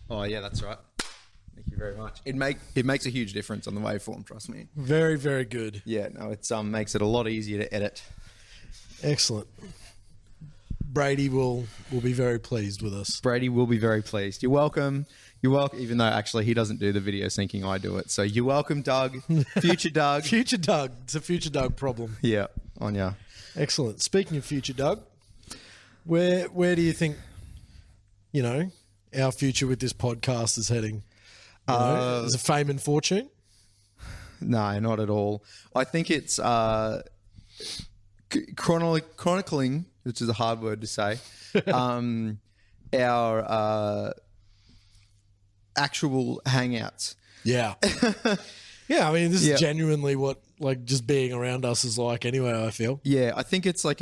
Oh yeah, that's right. Thank you very much. It makes a huge difference on the waveform, trust me. Very, very good. Yeah, no, it's makes it a lot easier to edit. Excellent. Brady will be very pleased with us. Brady will be very pleased. You're welcome. You're welcome, even though actually he doesn't do the video syncing, I do it. So you're welcome, Doug. Future Doug. Future Doug. It's a future Doug problem. Yeah, on ya. Excellent. Speaking of future Doug, where do you think, our future with this podcast is heading? Is it fame and fortune? No, not at all. I think it's chronicling, which is a hard word to say, our actual hangouts. Yeah. Yeah, I mean, this is genuinely what just being around us is like anyway, I feel. Yeah, I think it's like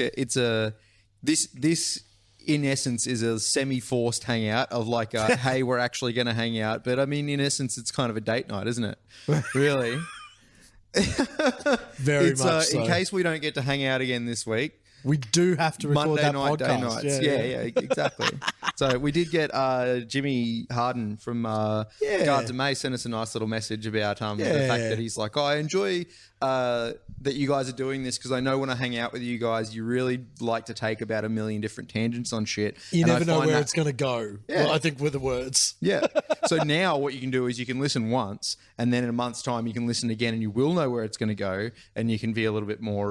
this in essence is a semi-forced hangout of like hey, we're actually going to hang out. But I mean, in essence, it's kind of a date night, isn't it? Really? Very much so. In case we don't get to hang out again this week, we do have to record that podcast. Day nights. Yeah, exactly. So we did get Jimmy Harden from Guards of May sent us a nice little message about the fact that he's like, I enjoy that you guys are doing this because I know when I hang out with you guys, you really like to take about a million different tangents on shit. You never know where it's going to go. Yeah. Well, I think with the words. Yeah. So now what you can do is you can listen once and then in a month's time you can listen again and you will know where it's going to go and you can be a little bit more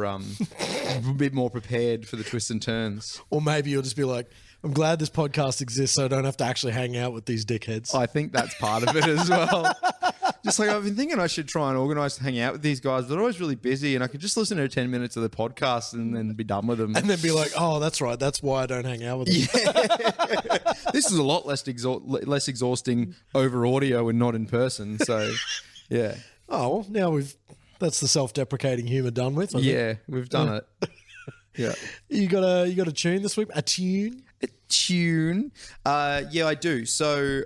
prepared for the twists and turns. Or maybe you'll just be like, I'm glad this podcast exists so I don't have to actually hang out with these dickheads. I think that's part of it as well. Just like I've been thinking I should try and organise to hang out with these guys, but they're always really busy and I could just listen to 10 minutes of the podcast and then be done with them. And then be like, oh, that's right. That's why I don't hang out with them. Yeah. This is a lot less exhausting over audio and not in person. So, yeah. Oh, well, now that's the self-deprecating humour done with. Yeah, we've done it. Yeah. You got a tune this week? A tune? A tune? Yeah, I do. So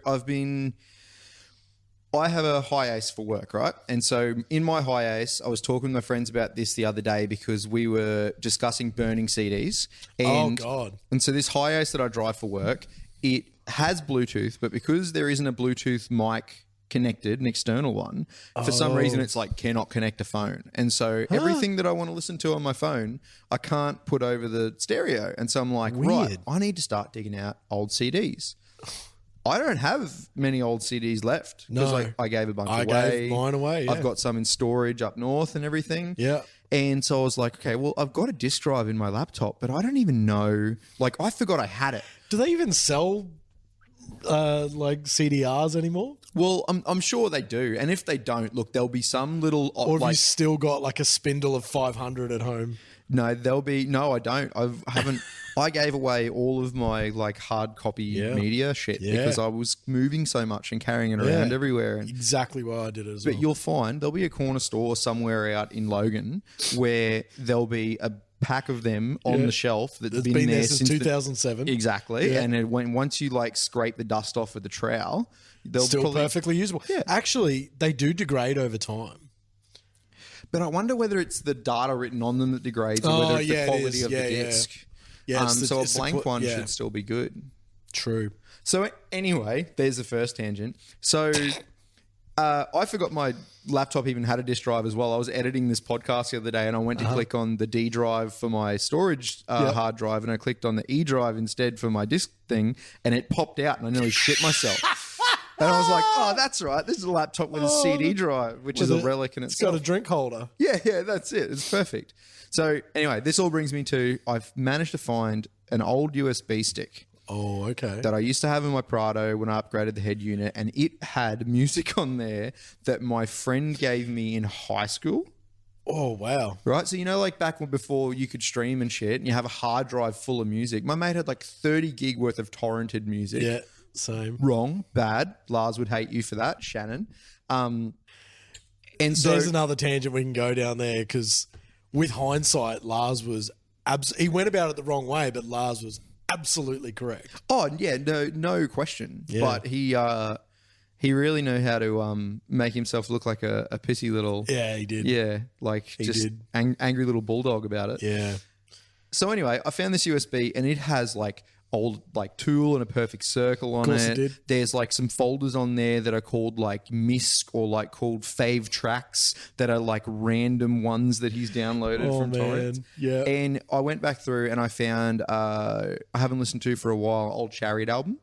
I have a hiatus for work, right? And so in my hiatus, I was talking to my friends about this the other day because we were discussing burning CDs. And, oh, God. And so this hiatus that I drive for work, it has Bluetooth, but because there isn't a Bluetooth mic connected, an external one, for some reason it's like cannot connect a phone. And so everything that I want to listen to on my phone, I can't put over the stereo. And so I'm like, right, I need to start digging out old CDs. I don't have many old CDs left because I gave a bunch away. I gave mine away, yeah. I've got some in storage up north and everything. Yeah. And so I was like, okay, well, I've got a disk drive in my laptop, but I don't even know. Like, I forgot I had it. Do they even sell CDRs anymore? Well, I'm sure they do. And if they don't, look, there'll be some little... Or have you still got like a spindle of 500 at home? No, no, I don't. I gave away all of my like hard copy media shit because I was moving so much and carrying it around everywhere. And, exactly why I did it as well. But you'll find there'll be a corner store somewhere out in Logan where there'll be a pack of them on the shelf that's been there since 2007. Exactly. Yeah. And once you like scrape the dust off with the trowel, they'll still perfectly usable. Yeah. Actually, they do degrade over time. But I wonder whether it's the data written on them that degrades or whether it's the quality of the disc. Yeah, so a blank one should still be good. True. So anyway, there's the first tangent. So I forgot my laptop even had a disk drive as well. I was editing this podcast the other day and I went to click on the D drive for my storage hard drive and I clicked on the E drive instead for my disk thing and it popped out and I nearly shit myself. And I was like, oh, that's right. This is a laptop with a CD drive, which is a relic in itself. It's got a drink holder. Yeah, that's it. It's perfect. So anyway, this all brings me to I've managed to find an old USB stick. Oh, okay. That I used to have in my Prado when I upgraded the head unit, and it had music on there that my friend gave me in high school. Oh, wow. Right? So, like back before you could stream and shit, and you have a hard drive full of music. My mate had like 30 gig worth of torrented music. Yeah, same. Wrong. Bad. Lars would hate you for that, Shannon. And so there's another tangent we can go down there because with hindsight, Lars was he went about it the wrong way, but Lars was absolutely correct. Oh yeah, no question. Yeah. But he really knew how to make himself look like a pissy little. Yeah, he did. Yeah, like he just angry little bulldog about it. Yeah. So anyway, I found this USB and it has like old like Tool and A Perfect Circle on course it. it did. There's like some folders on there that are called like MISC or like called fave tracks that are like random ones that he's downloaded from torrents. Yeah. And I went back through and I found I haven't listened to for a while old Chariot album.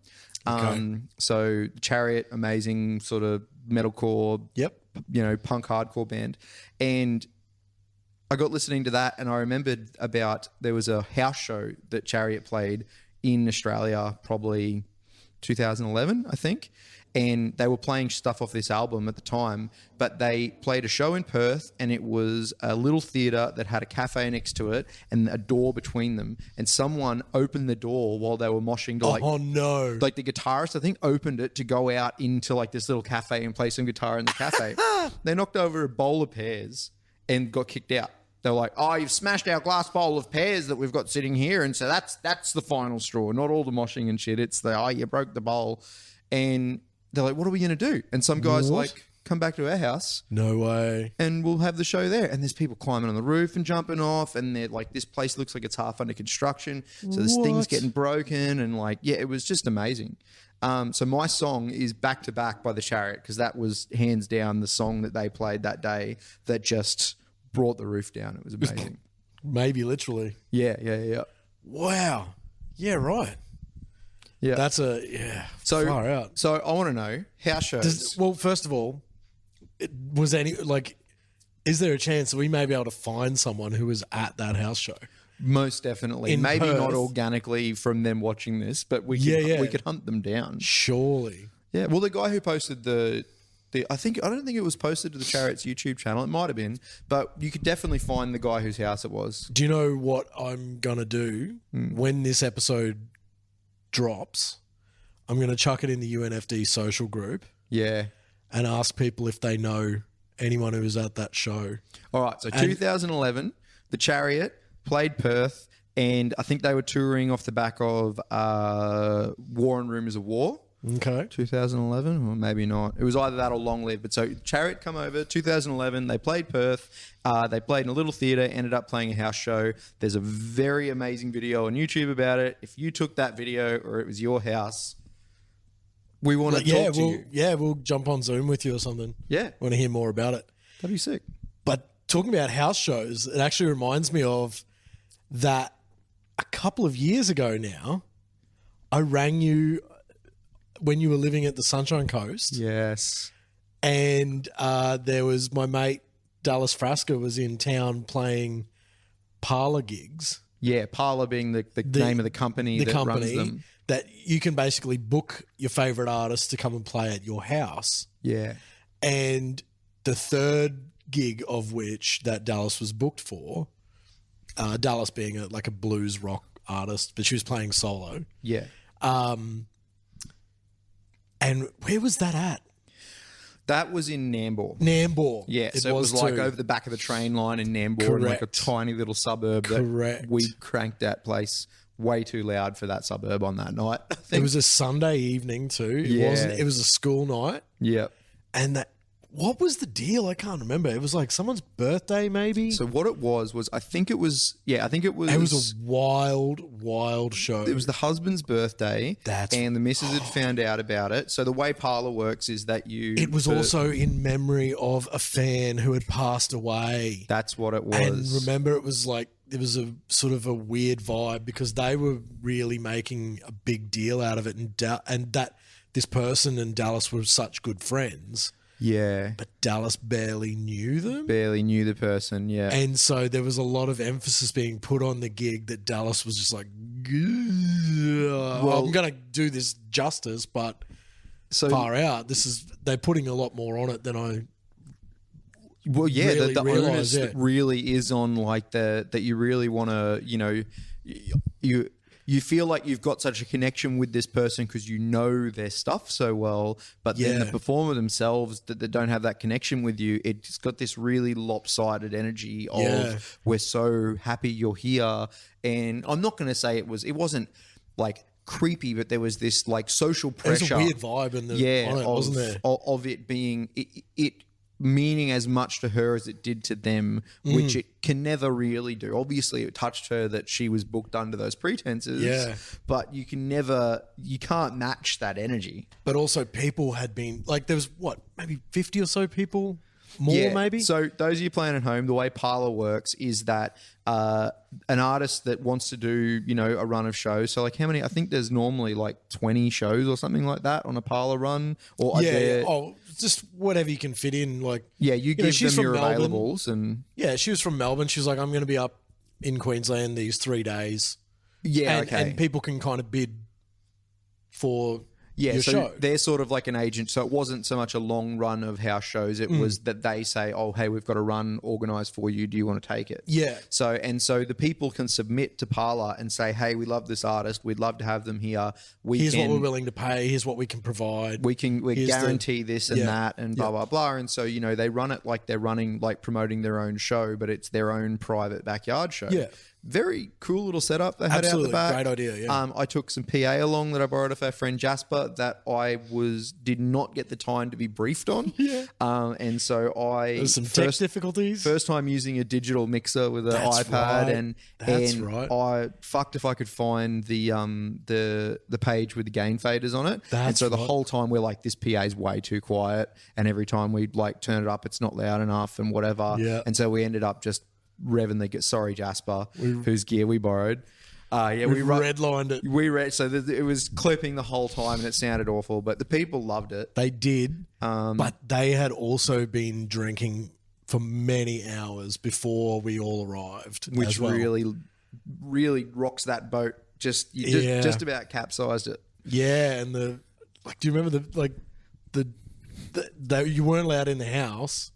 So Chariot, amazing sort of metalcore, punk hardcore band. And I got listening to that and I remembered about there was a house show that Chariot played in Australia, probably 2011, I think. And they were playing stuff off this album at the time, but they played a show in Perth and it was a little theatre that had a cafe next to it and a door between them. And someone opened the door while they were moshing to like... Oh, no. Like the guitarist, I think, opened it to go out into like this little cafe and play some guitar in the cafe. They knocked over a bowl of pears and got kicked out. They're like, oh, you've smashed our glass bowl of pears that we've got sitting here. And so that's the final straw, not all the moshing and shit. It's the, you broke the bowl. And they're like, what are we going to do? And some guys like, come back to our house. No way. And we'll have the show there. And there's people climbing on the roof and jumping off. And they're like, this place looks like it's half under construction. So there's things getting broken. And like, yeah, it was just amazing. So my song is Back to Back by the Chariot because that was hands down the song that they played that day that just brought the roof down. It was amazing. Maybe literally. Yeah. Wow. Yeah, right. Yeah. That's so far out. So I want to know house shows. Well, first of all, is there a chance that we may be able to find someone who was at that house show? Most definitely. In Maybe Perth. not organically from them watching this, but we could hunt them down. Surely. Yeah. Well, the guy who posted I don't think it was posted to the Chariot's YouTube channel. It might have been, but you could definitely find the guy whose house it was. Do you know what I'm going to do when this episode drops? I'm going to chuck it in the UNFD social group. Yeah. And ask people if they know anyone who was at that show. All right. So 2011, the Chariot played Perth, and I think they were touring off the back of War and Rumours of War. Okay. 2011, or maybe not. It was either that or Long Live. But so Chariot come over, 2011, they played Perth. They played in a little theatre, ended up playing a house show. There's a very amazing video on YouTube about it. If you took that video or it was your house, we want to talk to you. Yeah, we'll jump on Zoom with you or something. Yeah. Want to hear more about it. That'd be sick. But talking about house shows, it actually reminds me of that a couple of years ago now, I rang you when you were living at the Sunshine Coast. Yes. And there was my mate Dallas Frasca was in town playing parlour gigs. Yeah, Parlour being the name of the company runs them. That you can basically book your favourite artist to come and play at your house. Yeah. And the third gig of which that Dallas was booked for, Dallas being a blues rock artist, but she was playing solo. Yeah. And where was that at? That was in Nambour. Nambour. Yeah, so it was like over the back of the train line in Nambour in like a tiny little suburb. Correct. That we cranked that place way too loud for that suburb on that night. I think. It was a Sunday evening too. It was a school night. Yeah. And what was the deal? I can't remember. It was like someone's birthday maybe. So what it was I think it was It was a wild show. It was the husband's birthday. And the missus had found out about it. So the way Parlour works is that It was also in memory of a fan who had passed away. That's what it was. And remember, it was like, it was a sort of a weird vibe because they were really making a big deal out of it. And that this person and Dallas were such good friends. Yeah. But Dallas barely knew them. Barely knew the person, yeah. And so there was a lot of emphasis being put on the gig that Dallas was just like, I'm going to do this justice, but far out. They're putting a lot more on it than I Well, yeah, really the onus it. really is on like that you really want to, you feel like you've got such a connection with this person because you know their stuff so well, but then the performer themselves that don't have that connection with you, it's got this really lopsided energy of we're so happy you're here. And I'm not going to say it wasn't like creepy, but there was this like social pressure. There's a weird vibe on it, wasn't there? Of it being meaning as much to her as it did to them, which it can never really do. Obviously, it touched her that she was booked under those pretenses, but you can't match that energy. But also people had been, like there was maybe 50 or so people, more maybe? So those of you playing at home, the way Parler works is that an artist that wants to do, a run of shows. So like how many? I think there's normally like 20 shows or something like that on a Parler run. Or just whatever you can fit in. Like you give them your availables and she was from Melbourne. She was like, I'm going to be up in Queensland these 3 days. And people can kind of bid for. Yeah, so show. They're sort of like an agent. So it wasn't so much a long run of house shows. It was that they say, oh, hey, we've got a run organised for you. Do you want to take it? Yeah. So the people can submit to Parler and say, hey, we love this artist. We'd love to have them here. Here's what we're willing to pay. Here's what we can provide. We guarantee this and that and blah, blah, blah. And so, they run it like they're running, like promoting their own show, but it's their own private backyard show. Yeah. Very cool little setup they had out the back. Great idea, yeah. I took some PA along that I borrowed off our friend Jasper that I did not get the time to be briefed on. Yeah. And so There's some tech difficulties. First time using a digital mixer with an iPad. Right. I fucked if I could find the page with the gain faders on it. The whole time we're like, this PA is way too quiet. And every time we like turn it up, it's not loud enough and whatever. Yeah. And so we ended up just revving sorry Jasper, whose gear we borrowed. We redlined it. So it was clipping the whole time and it sounded awful, but the people loved it. They did, but they had also been drinking for many hours before we all arrived, which really, really rocks that boat. Just about capsized it. Yeah, and do you remember you weren't allowed in the house.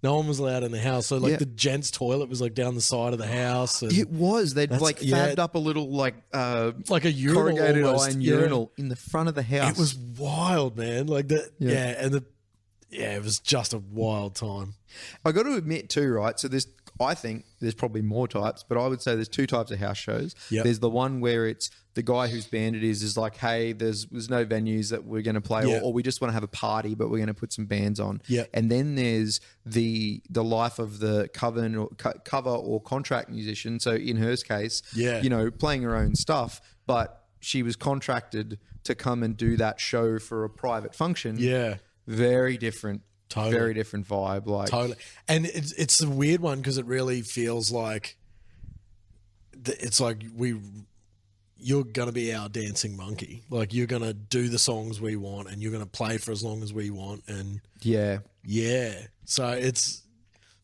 No one was allowed in the house. So, the gents' toilet was, down the side of the house. And it was. They'd, fabbed up a little, like a urinal corrugated almost, iron urinal in the front of the house. It was wild, man. It was just a wild time. I got to admit, too, right? So, I think there's probably more types, but I would say there's 2 types of house shows. Yep. There's the one where it's the guy whose band it is like, hey, there's no venues that we're going to play, or we just want to have a party, but we're going to put some bands on. Yep. And then there's the life of the cover or contract musician. So in her case, playing her own stuff, but she was contracted to come and do that show for a private function. Yeah. Very different. Totally. Very different vibe. Totally. And it's a weird one because it really feels like it's like you're going to be our dancing monkey. Like you're going to do the songs we want and you're going to play for as long as we want. And yeah. So it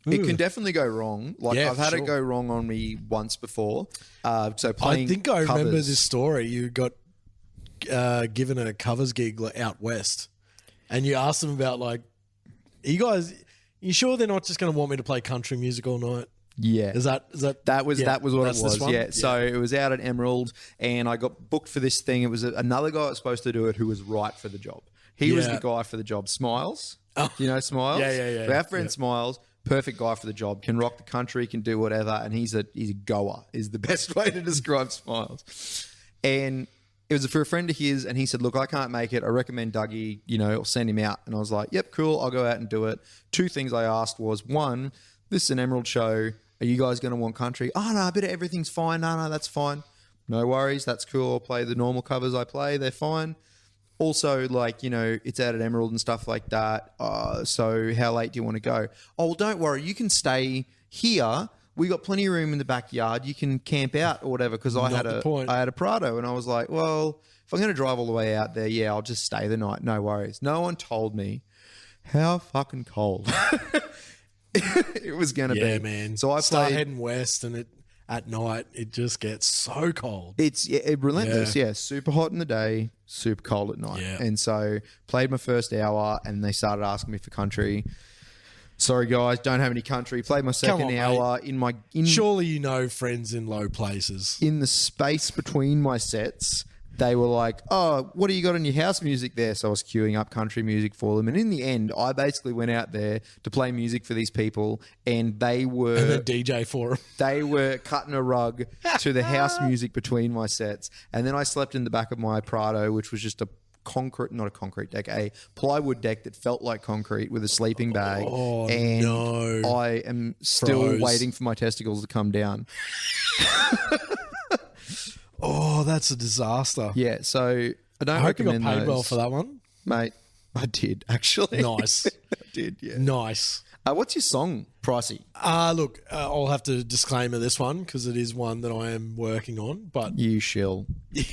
can definitely go wrong. I've had it go wrong on me once before. So playing I think I covers. remember this story. You got given a covers gig out west and you asked them about you sure they're not just going to want me to play country music all night? Yeah. That was what it was. Yeah. So it was out at Emerald and I got booked for this thing. It was another guy that was supposed to do it who was right for the job. He was the guy for the job. Smiles. Oh. Do you know Smiles? Yeah. Our friend Smiles, perfect guy for the job, can rock the country, can do whatever, and he's a goer is the best way to describe Smiles. And it was for a friend of his, and he said, look, I can't make it. I recommend Dougie, I'll send him out. And I was like, yep, cool. I'll go out and do it. 2 things I asked was, 1, this is an Emerald show. Are you guys going to want country? Oh, no, a bit of everything's fine. No, that's fine. No worries. That's cool. I'll play the normal covers I play. They're fine. Also, it's out at Emerald and stuff like that. So how late do you want to go? Oh, well, don't worry. You can stay here. We got plenty of room in the backyard. You can camp out or whatever because I had a Prado. And I was like, well, if I'm going to drive all the way out there, I'll just stay the night. No worries. No one told me how fucking cold it was going to be. Yeah, man. So I start heading west and at night it just gets so cold. It's relentless. Yeah. Super hot in the day, super cold at night. Yeah. And so played my first hour and they started asking me for country. Sorry guys, don't have any country. Played my second hour mate. Surely friends in low places. In the space between my sets, they were like, oh, what do you got in your house music there? So I was queuing up country music for them. And in the end, I basically went out there to play music for these people and they were... And then DJ for them. They were cutting a rug to the house music between my sets. And then I slept in the back of my Prado, which was just a not a concrete deck, a plywood deck that felt like concrete with a sleeping bag. Oh, and no. I am still Froze. waiting for my testicles to come down. Oh, that's a disaster. Yeah, so I don't I hope you got recommend paid those. well for that one. Mate, I did, actually. Nice. I did, yeah. Nice. What's your song, Pricey? Look, I'll have to disclaimer this one because it is one that I am working on, but You shill. you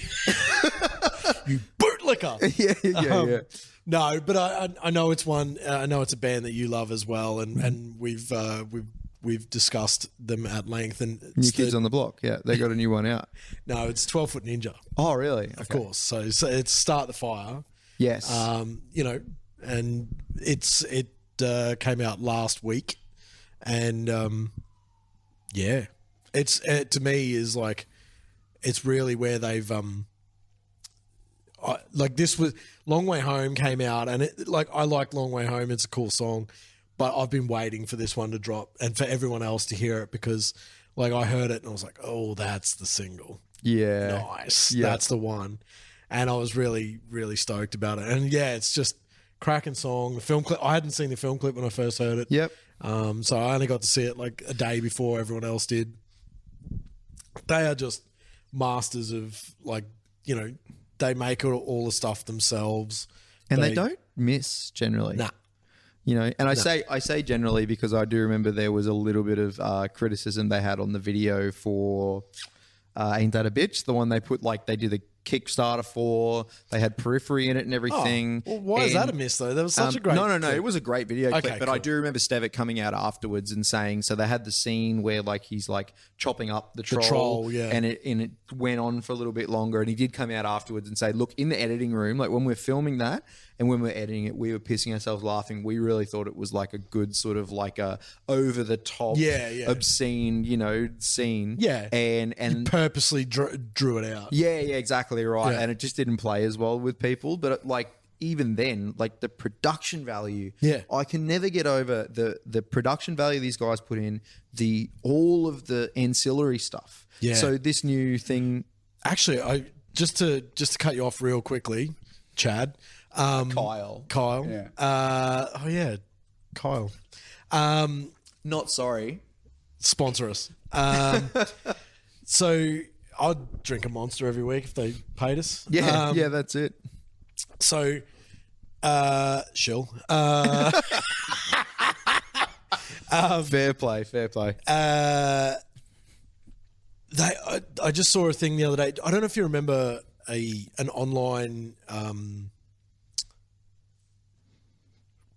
bootlicker. yeah. No, but I know it's one. I know it's a band that you love as well, and we've discussed them at length. And New Kids on the Block. Yeah, they got a new one out. No, it's 12 Foot Ninja, Oh, really? of course. So it's Start the Fire. Yes. You know, and it came out last week, and yeah, it to me is like it's really where they've like this was Long Way Home came out, and it like I like Long Way Home. It's a cool song, but I've been waiting for this one to drop and for everyone else to hear it because like I heard it and I was like, oh, that's the single. yeah. Nice. Yeah. That's the one. And I was really, really stoked about it. And yeah, it's just cracking song. The film clip, I hadn't seen the film clip when I first heard it. Yep. So I only got to see it like a day before everyone else did. They are just masters of like, you know, they make all the stuff themselves. And they don't miss generally. Nah. You know, and I say generally because I do remember there was a little bit of criticism they had on the video for Ain't That a Bitch, the one they put like they did the Kickstarter for. They had Periphery in it and everything. Well, why is that a miss though? That was such a great No. clip. It was a great video clip, but cool. I do remember Stevic coming out afterwards and saying, so they had the scene where like he's like chopping up the troll, yeah. and it went on for a little bit longer, and he did come out afterwards and say, look, in the editing room, like when we're filming that and when we're editing it, we were pissing ourselves laughing. We really thought it was like a good sort of like a over the top, obscene, you know, scene. Yeah. And purposely drew it out. yeah, exactly right. Yeah. And it just didn't play as well with people. But like even then, like the production value, Yeah. I can never get over the production value these guys put in, all of the ancillary stuff. Yeah. So this new thing, Actually, I just to cut you off real quickly, Chad. Kyle. Yeah. Kyle. Not sorry. Sponsor us. So I'd drink a Monster every week if they paid us. Yeah, that's it. So, shill. Fair play. I just saw a thing the other day. I don't know if you remember an online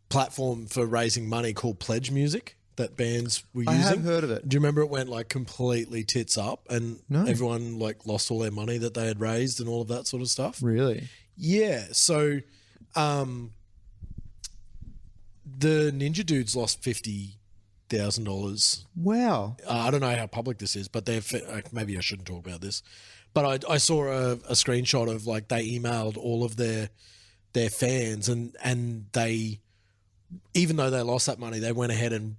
platform for raising money called Pledge Music that bands were using. I have heard of it. Do you remember it went like completely tits up and No. everyone like lost all their money that they had raised and all of that sort of stuff? Really? Yeah. So the Ninja Dudes lost $50,000. Wow. I don't know how public this is, but maybe I shouldn't talk about this. But I saw a screenshot of like they emailed all of their fans and they, even though they lost that money, they went ahead and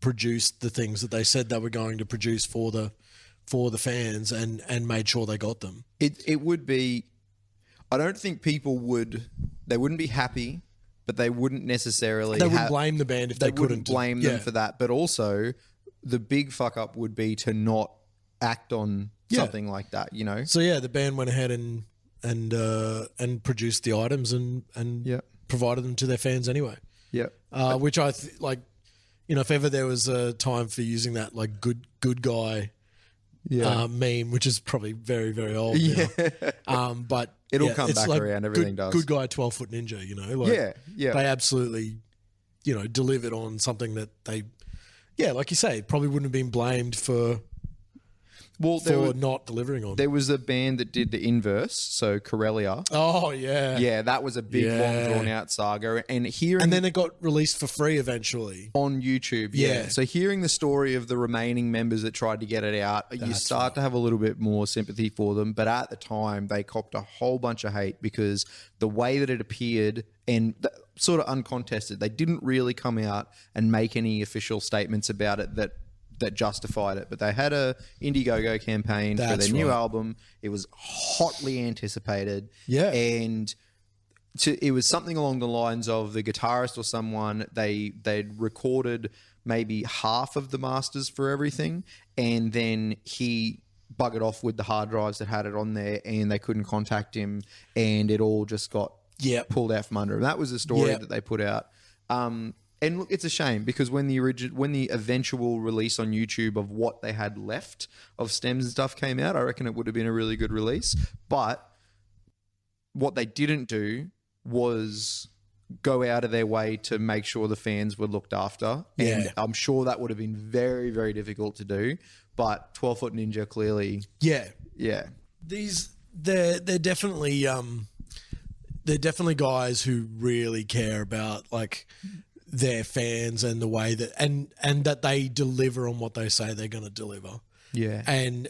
produced the things that they said they were going to produce for the fans and made sure they got them. It would be, I don't think people they wouldn't be happy, but they wouldn't necessarily They wouldn't blame the band if they couldn't. Wouldn't blame them for that. But also the big fuck up would be to not act on something like that, you know? So yeah, the band went ahead and produced the items and provided them to their fans anyway. Yeah. Which like, you know, if ever there was a time for using that like good guy meme, which is probably very, very old now. But it'll come it's back like around, everything does. Good guy 12 Foot Ninja, you know? Like, yeah. They absolutely, you know, delivered on something that they, like you say, probably wouldn't have been blamed for not delivering on. There was a band that did the inverse, so Corellia. Oh, yeah. Yeah, that was a big, long, drawn-out saga. And then it got released for free eventually. On YouTube, yeah. So hearing the story of the remaining members that tried to get it out, you start to have a little bit more sympathy for them. But at the time, they copped a whole bunch of hate because the way that it appeared and sort of uncontested, they didn't really come out and make any official statements about it that justified it, but they had a Indiegogo campaign for their new album. It was hotly anticipated, and it was something along the lines of the guitarist or someone, they'd recorded maybe half of the masters for everything, and then he buggered off with the hard drives that had it on there, and they couldn't contact him, and it all just got pulled out from under him. That was the story that they put out. And look, it's a shame because when the eventual release on YouTube of what they had left of stems and stuff came out, I reckon it would have been a really good release. But what they didn't do was go out of their way to make sure the fans were looked after. Yeah. And I'm sure that would have been very, very difficult to do. But 12 Foot Ninja clearly... Yeah. Yeah. They're definitely guys who really care about like their fans and the way that and that they deliver on what they say they're going to deliver. Yeah. And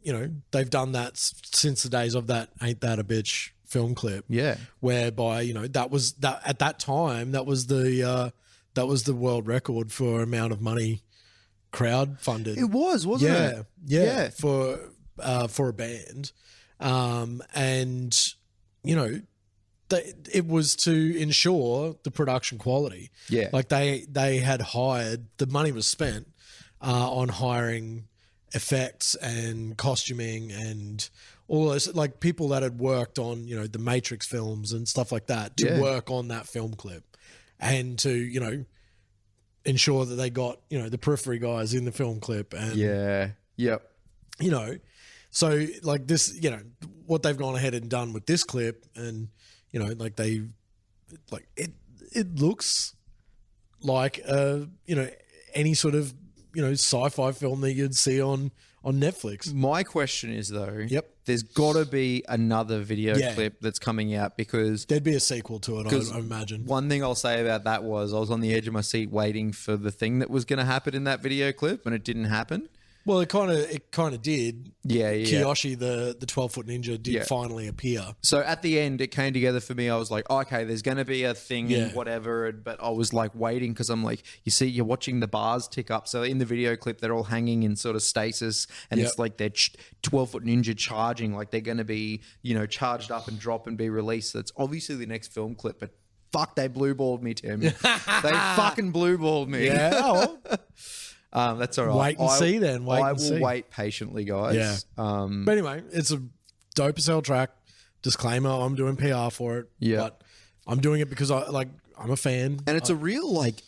you know, they've done that since the days of that Ain't That a Bitch film clip. Yeah. Whereby, you know, that was that at that time that was the world record for amount of money crowd funded. It was, wasn't it? Yeah. For a band. And you know, it was to ensure the production quality. Yeah. Like they had hired, the money was spent on hiring effects and costuming and all those, like people that had worked on, you know, the Matrix films and stuff like that to work on that film clip and to, you know, ensure that they got, you know, the periphery guys in the film clip. And, you know, so like this, you know, what they've gone ahead and done with this clip and, you know, like it looks like, you know, any sort of, you know, sci-fi film that you'd see on Netflix. My question is though, there's got to be another video clip that's coming out because there'd be a sequel to it, I imagine. One thing I'll say about that was I was on the edge of my seat waiting for the thing that was going to happen in that video clip, and it didn't happen. Well, it kind of did. Yeah. Kiyoshi, the 12-foot ninja, did finally appear. So at the end, it came together for me. I was like, oh, okay, there's going to be a thing and whatever. But I was like waiting because I'm like, you see, you're watching the bars tick up. So in the video clip, they're all hanging in sort of stasis, and it's like they're 12-foot ninja charging, like they're going to be, you know, charged up and drop and be released. So it's obviously the next film clip, but fuck, they blue-balled me, Tim. They fucking blue-balled me. Yeah. Oh, that's all right. Wait and see then. I will wait patiently, guys. Yeah. But anyway, it's a dope as hell track. Disclaimer, I'm doing PR for it. Yeah. But I'm doing it because I'm a fan. And it's a real like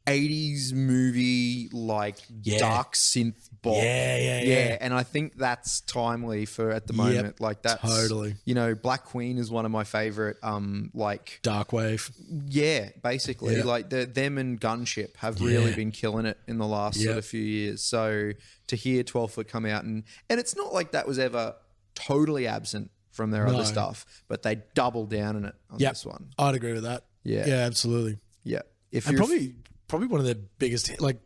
80s movie, like dark synth bop. Yeah. And I think that's timely for at the moment. Yep, like that's totally. You know, Black Queen is one of my favorite like darkwave. Yeah, basically. Yeah. Like them and Gunship have really been killing it in the last sort of few years. So to hear 12 Foot come out and it's not like that was ever totally absent from their other stuff, but they doubled down in it on this one. I'd agree with that. Yeah. Yeah, absolutely. Yeah. And probably one of their biggest, like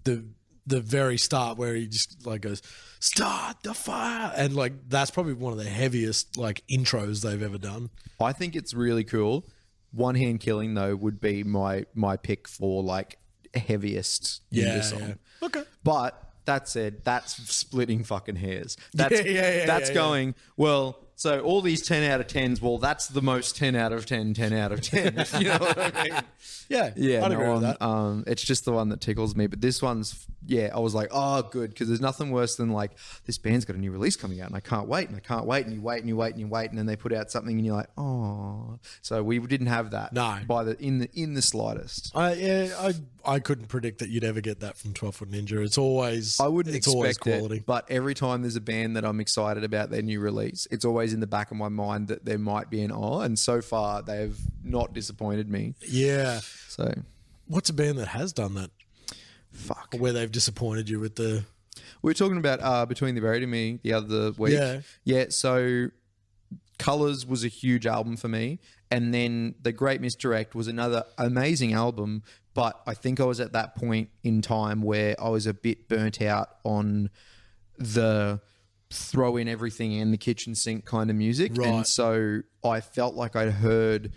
the very start where he just like goes, "Start the fire," and like that's probably one of the heaviest like intros they've ever done. I think it's really cool. One Hand Killing though would be my pick for like heaviest ninja song. Yeah. Okay, but that said, that's splitting fucking hairs. That's going well. So all these 10 out of 10s, well, that's the most 10 out of 10, 10 out of 10. If you know what I mean? Yeah, I'd agree with that. It's just the one that tickles me. But this one's, I was like, oh, good. Because there's nothing worse than like, this band's got a new release coming out and I can't wait and I can't wait. And you wait and you wait and you wait. And then they put out something and you're like, oh. So we didn't have that. No. In the slightest. I couldn't predict that you'd ever get that from 12 Foot Ninja. It's always, I wouldn't it's expect always quality. it, but every time there's a band that I'm excited about their new release, it's always in the back of my mind that there might be an and so far they have not disappointed me. Yeah. So what's a band that has done that? Fuck. Where they've disappointed you with the... We were talking about Between the Buried and Me the other week. Yeah, so Colours was a huge album for me. And then The Great Misdirect was another amazing album. But I think I was at that point in time where I was a bit burnt out on the throw in everything in the kitchen sink kind of music. Right. And so I felt like I'd heard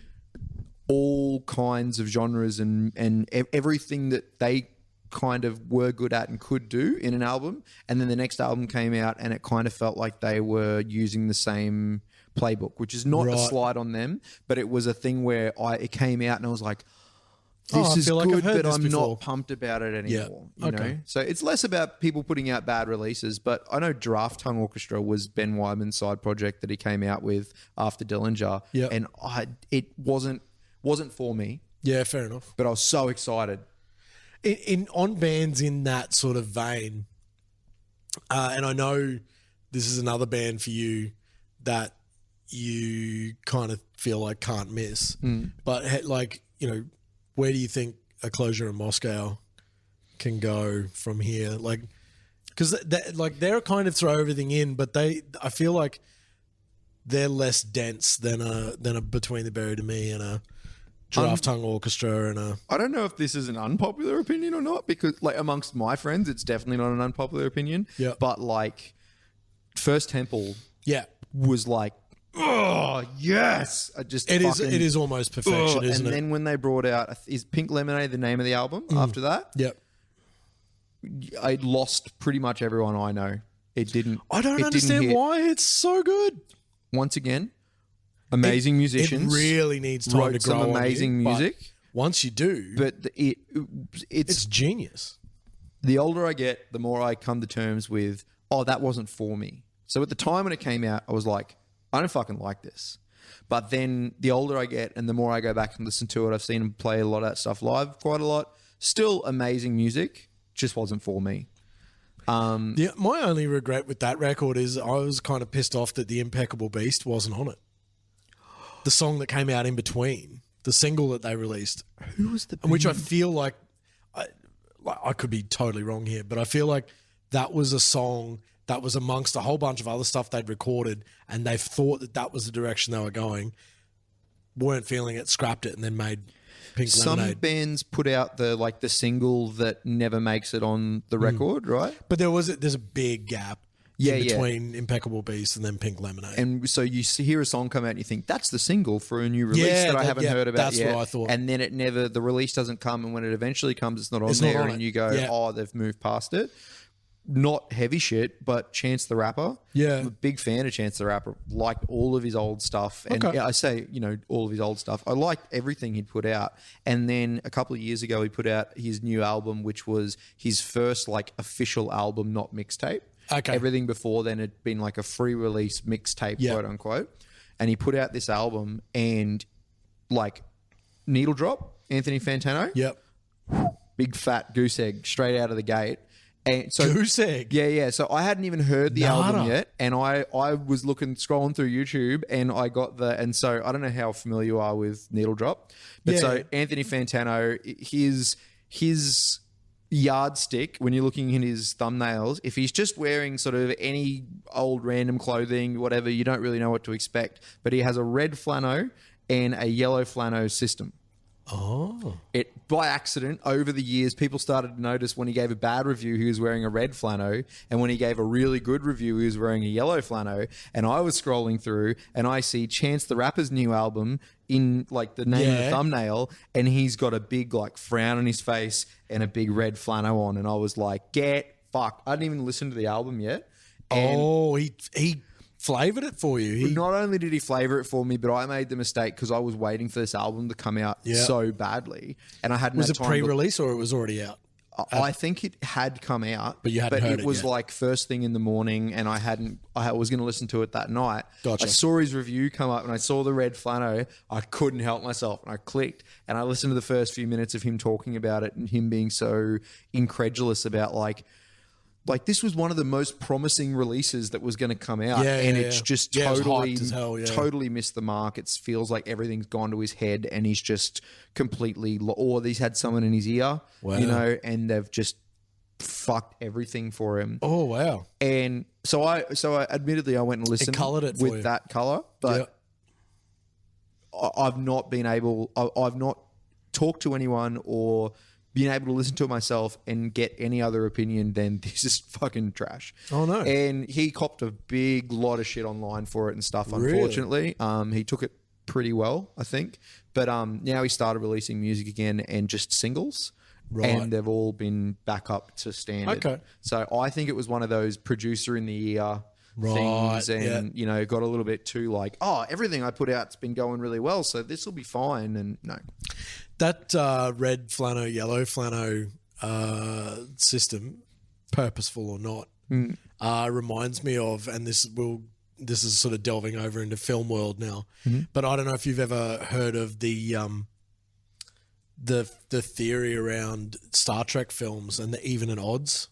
all kinds of genres and everything that they kind of were good at and could do in an album. And then the next album came out and it kind of felt like they were using the same playbook, which is not a slight on them, but it was a thing where it came out and I was like, this is good, but I'm not pumped about it anymore. You know? So it's less about people putting out bad releases, but I know Draft Tongue Orchestra was Ben Wyman's side project that he came out with after Dillinger, and it wasn't for me. Yeah, fair enough. But I was so excited. On bands in that sort of vein, and I know this is another band for you that you kind of feel like can't miss, but like, you know, where do you think A Closure in Moscow can go from here? Like, because like they're kind of throw everything in, but I feel like they're less dense than a Between the Buried and Me and a Draft Tongue Orchestra and a. I don't know if this is an unpopular opinion or not, because like amongst my friends, it's definitely not an unpopular opinion. Yeah. But like, First Temple, was like, oh yes! It is almost perfection, isn't it? And then when they brought out, is Pink Lemonade the name of the album? After that, I lost pretty much everyone I know. It didn't. I don't understand why it's so good. Once again, amazing musicians. It really needs time to grow. Some amazing music. Once you do, but it's genius. The older I get, the more I come to terms with, that wasn't for me. So at the time when it came out, I was like, I don't fucking like this. But then the older I get and the more I go back and listen to it, I've seen him play a lot of that stuff live quite a lot. Still amazing music, just wasn't for me. My only regret with that record is I was kind of pissed off that The Impeccable Beast wasn't on it. The song that came out in between, the single that they released. Who was the band? Which I feel like, I could be totally wrong here, but I feel like that was a song that was amongst a whole bunch of other stuff they'd recorded, and they thought that was the direction they were going, weren't feeling it, scrapped it, and then made Pink Lemonade. Some bands put out the single that never makes it on the record, right? But there's a big gap between Impeccable Beast and then Pink Lemonade. And so you hear a song come out and you think, that's the single for a new release that I haven't heard about that's yet. That's what I thought. And then the release doesn't come, and when it eventually comes, it's not on there, and you go, they've moved past it. Not heavy shit, but Chance the Rapper. Yeah. I'm a big fan of Chance the Rapper. Liked all of his old stuff. And I say, all of his old stuff. I liked everything he'd put out. And then a couple of years ago, he put out his new album, which was his first official album, not mixtape. Okay. Everything before then had been like a free release mixtape, quote unquote. And he put out this album and Needle Drop, Anthony Fantano. Yep. Big fat goose egg straight out of the gate. And so, goose egg. Yeah. So I hadn't even heard the album yet, and I was scrolling through YouTube, and I got and so I don't know how familiar you are with Needle Drop, but so Anthony Fantano, his yardstick when you're looking in his thumbnails, if he's just wearing sort of any old random clothing, whatever, you don't really know what to expect. But he has a red flannel and a yellow flannel system. Oh. It by accident over the years, people started to notice when he gave a bad review, he was wearing a red flannel, and when he gave a really good review, he was wearing a yellow flannel. And I was scrolling through, and I see Chance the Rapper's new album in the name of the thumbnail, and he's got a big frown on his face and a big red flannel on, and I was like, get fucked. I didn't even listen to the album yet. And he flavored it for you. Not only did he flavor it for me, but I made the mistake because I was waiting for this album to come out so badly, and I hadn't. Was had it time pre-release or it was already out? I think it had come out, but you hadn't heard it. It was yet. First thing in the morning, and I was going to listen to it that night. Gotcha. I saw his review come up, and I saw the red flannel. I couldn't help myself, and I clicked, and I listened to the first few minutes of him talking about it, and him being so incredulous about this was one of the most promising releases that was going to come out, it's just totally, totally missed the mark. It feels like everything's gone to his head, and he's just completely, or he's had someone in his ear, and they've just fucked everything for him. Oh wow! And so I admittedly I went and listened. It colored it with that color, but I've not been able. I've not talked to anyone or being able to listen to it myself and get any other opinion than this is fucking trash. Oh no. And he copped a big lot of shit online for it and stuff, unfortunately. Really? He took it pretty well, I think. But now he started releasing music again and just singles. Right. and they've all been back up to standard. Okay. So I think it was one of those producer in the ear Right, things, and you know, got a little bit too like, oh, everything I put out's been going really well, so this will be fine. And no, That red flannel, yellow flannel system, purposeful or not, reminds me of, and this is sort of delving over into film world now, but I don't know if you've ever heard of the theory around Star Trek films and the even and odds.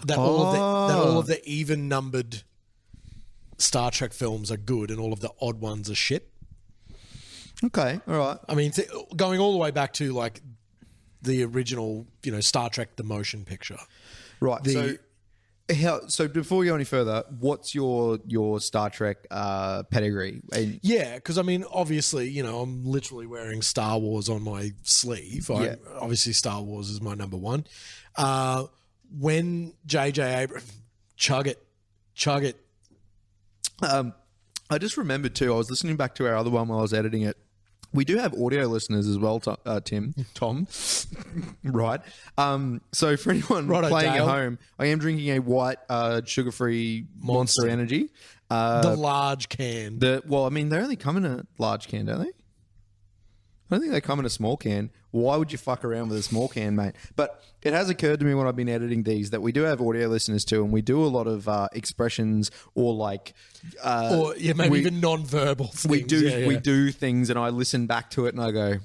That all of the even numbered Star Trek films are good and all of the odd ones are shit. okay, all right. I mean, going all the way back to like the original, you know, Star Trek the motion picture. Right. So before we go any further, what's your Star Trek pedigree? And Yeah, because I mean, obviously, you know, I'm literally wearing Star Wars on my sleeve. Yeah. Obviously, Star Wars is my number one. When J.J. Abrams, chug it. I just remembered too, I was listening back to our other one while I was editing it. We do have audio listeners as well, Tom, right? So for anyone playing Dale. at home, I am drinking a white sugar-free Monster Energy. The large can. Well, I mean, they only come in a large can, don't they? I don't think they come in a small can. Why would you fuck around with a small can, mate? But it has occurred to me when I've been editing these that we do have audio listeners too, and we do a lot of expressions or like... maybe even non-verbal things. We do things, and I listen back to it and I go,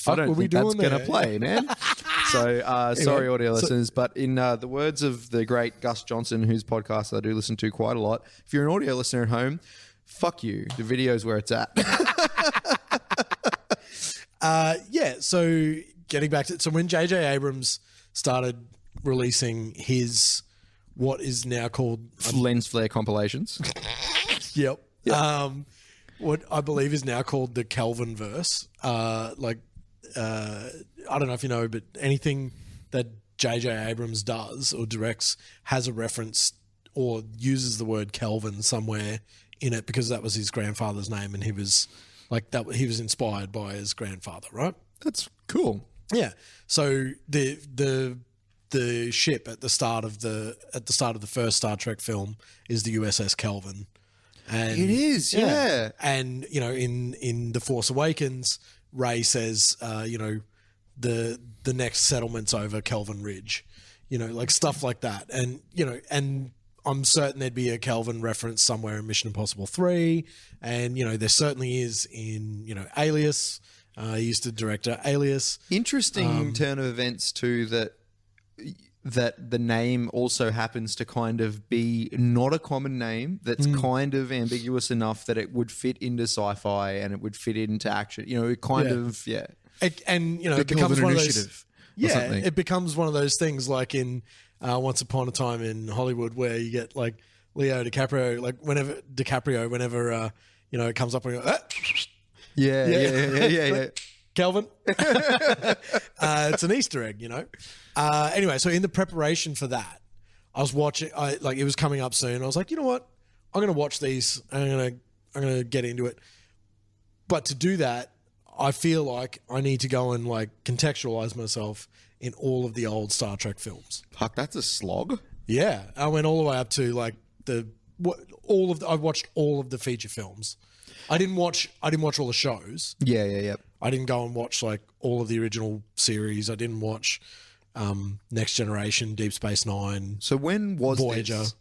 I don't think that's going to play, man. So sorry, audio listeners, but in the words of the great Gus Johnson, whose podcast I do listen to quite a lot, if you're an audio listener at home, fuck you. The video's where it's at. So getting back to when J.J. Abrams started releasing his what is now called lens flare compilations. Yep. What I believe is now called the Kelvin verse. I don't know if you know, but anything that J.J. Abrams does or directs has a reference or uses the word Kelvin somewhere in it because that was his grandfather's name and he was like that. He was inspired by his grandfather, right? That's cool. Yeah. So the ship at the start of the first Star Trek film is the USS Kelvin. And it is, yeah. And you know, in The Force Awakens, Rey says, the next settlement's over Kelvin Ridge, you know, like stuff like that. And you know, and I'm certain there'd be a Kelvin reference somewhere in Mission Impossible 3, and you know, there certainly is in Alias. He used to direct Alias. Interesting turn of events too that the name also happens to kind of be not a common name that's kind of ambiguous enough that it would fit into sci-fi and it would fit into action. You know, it kind of and you know, it becomes one of those. Yeah, it becomes one of those things like in Once Upon a Time in Hollywood where you get like Leo DiCaprio, like whenever it comes up and you go, yeah. Kelvin. It's an Easter egg, you know. Anyway, so in the preparation for that, I was watching. It was coming up soon. I was like, you know what? I'm going to watch these. I'm going to get into it. But to do that, I feel like I need to go and like contextualize myself in all of the old Star Trek films. Fuck, that's a slog. Yeah, I went all the way up to like I watched all of the feature films. I didn't watch all the shows. Yeah. I didn't go and watch like all of the original series. I didn't watch Next Generation, Deep Space Nine. So when was Voyager? This?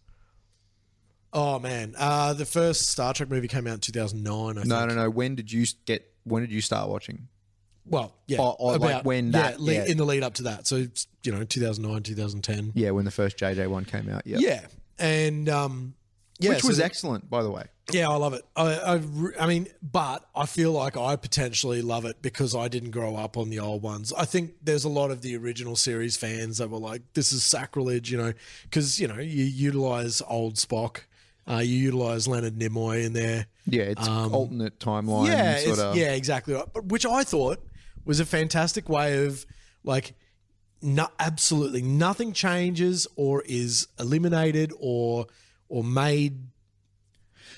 Oh man, the first Star Trek movie came out in 2009. I think. No. When did you start watching? Well, yeah, in the lead up to that. So 2009, 2010. Yeah, when the first JJ one came out. Yeah. Yeah, and which was excellent, by the way. Yeah, I love it. I mean, but I feel like I potentially love it because I didn't grow up on the old ones. I think there's a lot of the original series fans that were like, this is sacrilege, you know, because, you utilize old Spock. You utilize Leonard Nimoy in there. Yeah, it's alternate timeline. Yeah, exactly right. But which I thought was a fantastic way of like, absolutely nothing changes or is eliminated or made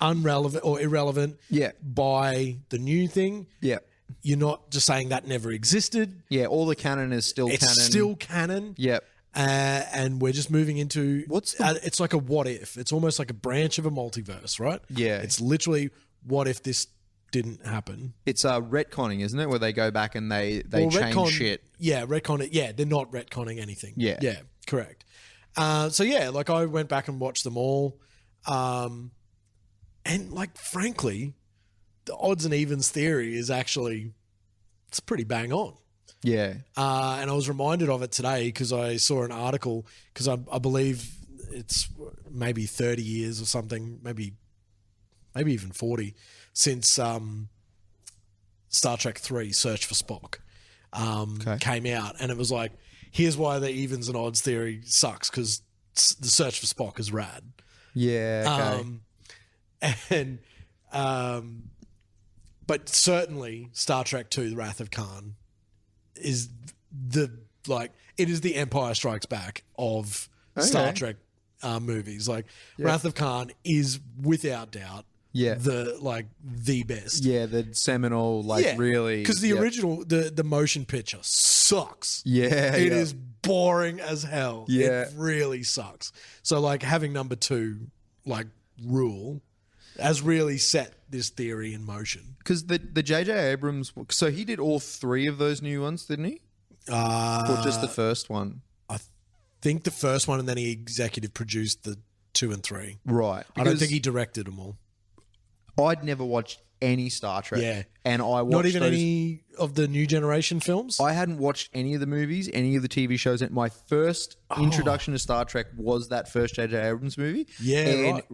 irrelevant by the new thing. Yeah. you're not just saying that never existed. Yeah, all the canon is still It's canon. still canon. Yep. And we're just moving into What's the- it's like a what if. It's almost like a branch of a multiverse, right? Yeah. It's literally what if this didn't happen. It's retconning, isn't it? Where they go back and they change shit. Yeah, retcon it. Yeah, they're not retconning anything. Yeah. Yeah, correct. So yeah, like I went back and watched them all. And like frankly, the odds and evens theory is actually it's pretty bang on. Yeah. And I was reminded of it today because I saw an article because I believe it's maybe 30 years or something, maybe even 40 since Star Trek 3 Search for Spock came out. And it was like, here's why the evens and odds theory sucks because the Search for Spock is rad. Yeah. Okay. But certainly Star Trek 2 The Wrath of Khan is it is the Empire Strikes Back of Star Trek movies. Like Wrath of Khan is without doubt the best. Yeah, the seminal really because the original the motion picture sucks. Yeah, it is boring as hell. Yeah, it really sucks. So like having number 2 rule has really set this theory in motion. Because the J.J. Abrams, so he did all 3 of those new ones, didn't he? Or just the first one? I think the first one, and then he executive produced the 2 and 3. Right. I don't think he directed them all. I'd never watched any Star Trek. Yeah. And I watched not even any of the new generation films? I hadn't watched any of the movies, any of the TV shows. My first introduction to Star Trek was that first J.J. Abrams movie. Yeah, and right.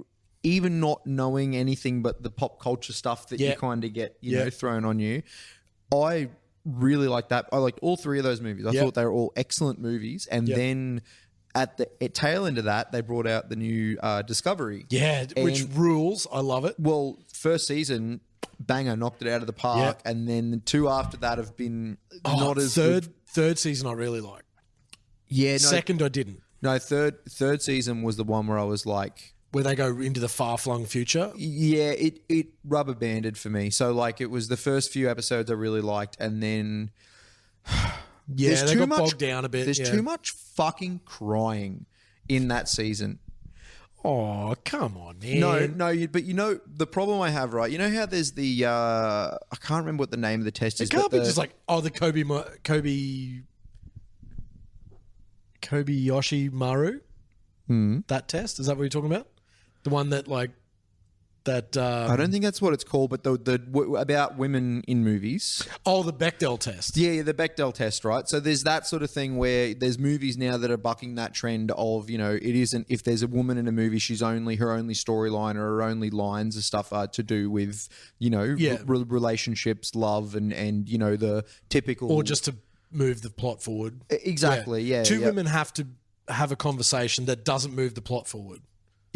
Even not knowing anything but the pop culture stuff that you kind of get, you know, thrown on you, I really liked that. I liked all 3 of those movies. I thought they were all excellent movies. And then at the tail end of that, they brought out the new Discovery. Yeah, which rules. I love it. Well, first season, banger, knocked it out of the park. And then the 2 after that have been not as good. Third season I really liked. Yeah, no, second I didn't. No, third season was the one where I was like, where they go into the far-flung future? Yeah, it rubber banded for me. So, it was the first few episodes I really liked, and then... yeah, they got bogged down a bit. There's too much fucking crying in that season. Oh, come on, man. No, but the problem I have, right? You know how there's the... I can't remember what the name of the test is. It can't be just the Kobayashi Maru? That test? Is that what you're talking about? The one that I don't think that's what it's called, but the about women in movies. Oh, the Bechdel test. Yeah, the Bechdel test, right? So there's that sort of thing where there's movies now that are bucking that trend of, it isn't, if there's a woman in a movie, her only storyline or her only lines and stuff are to do with, relationships, love, and the typical... Or just to move the plot forward. Exactly, yeah. Two women have to have a conversation that doesn't move the plot forward.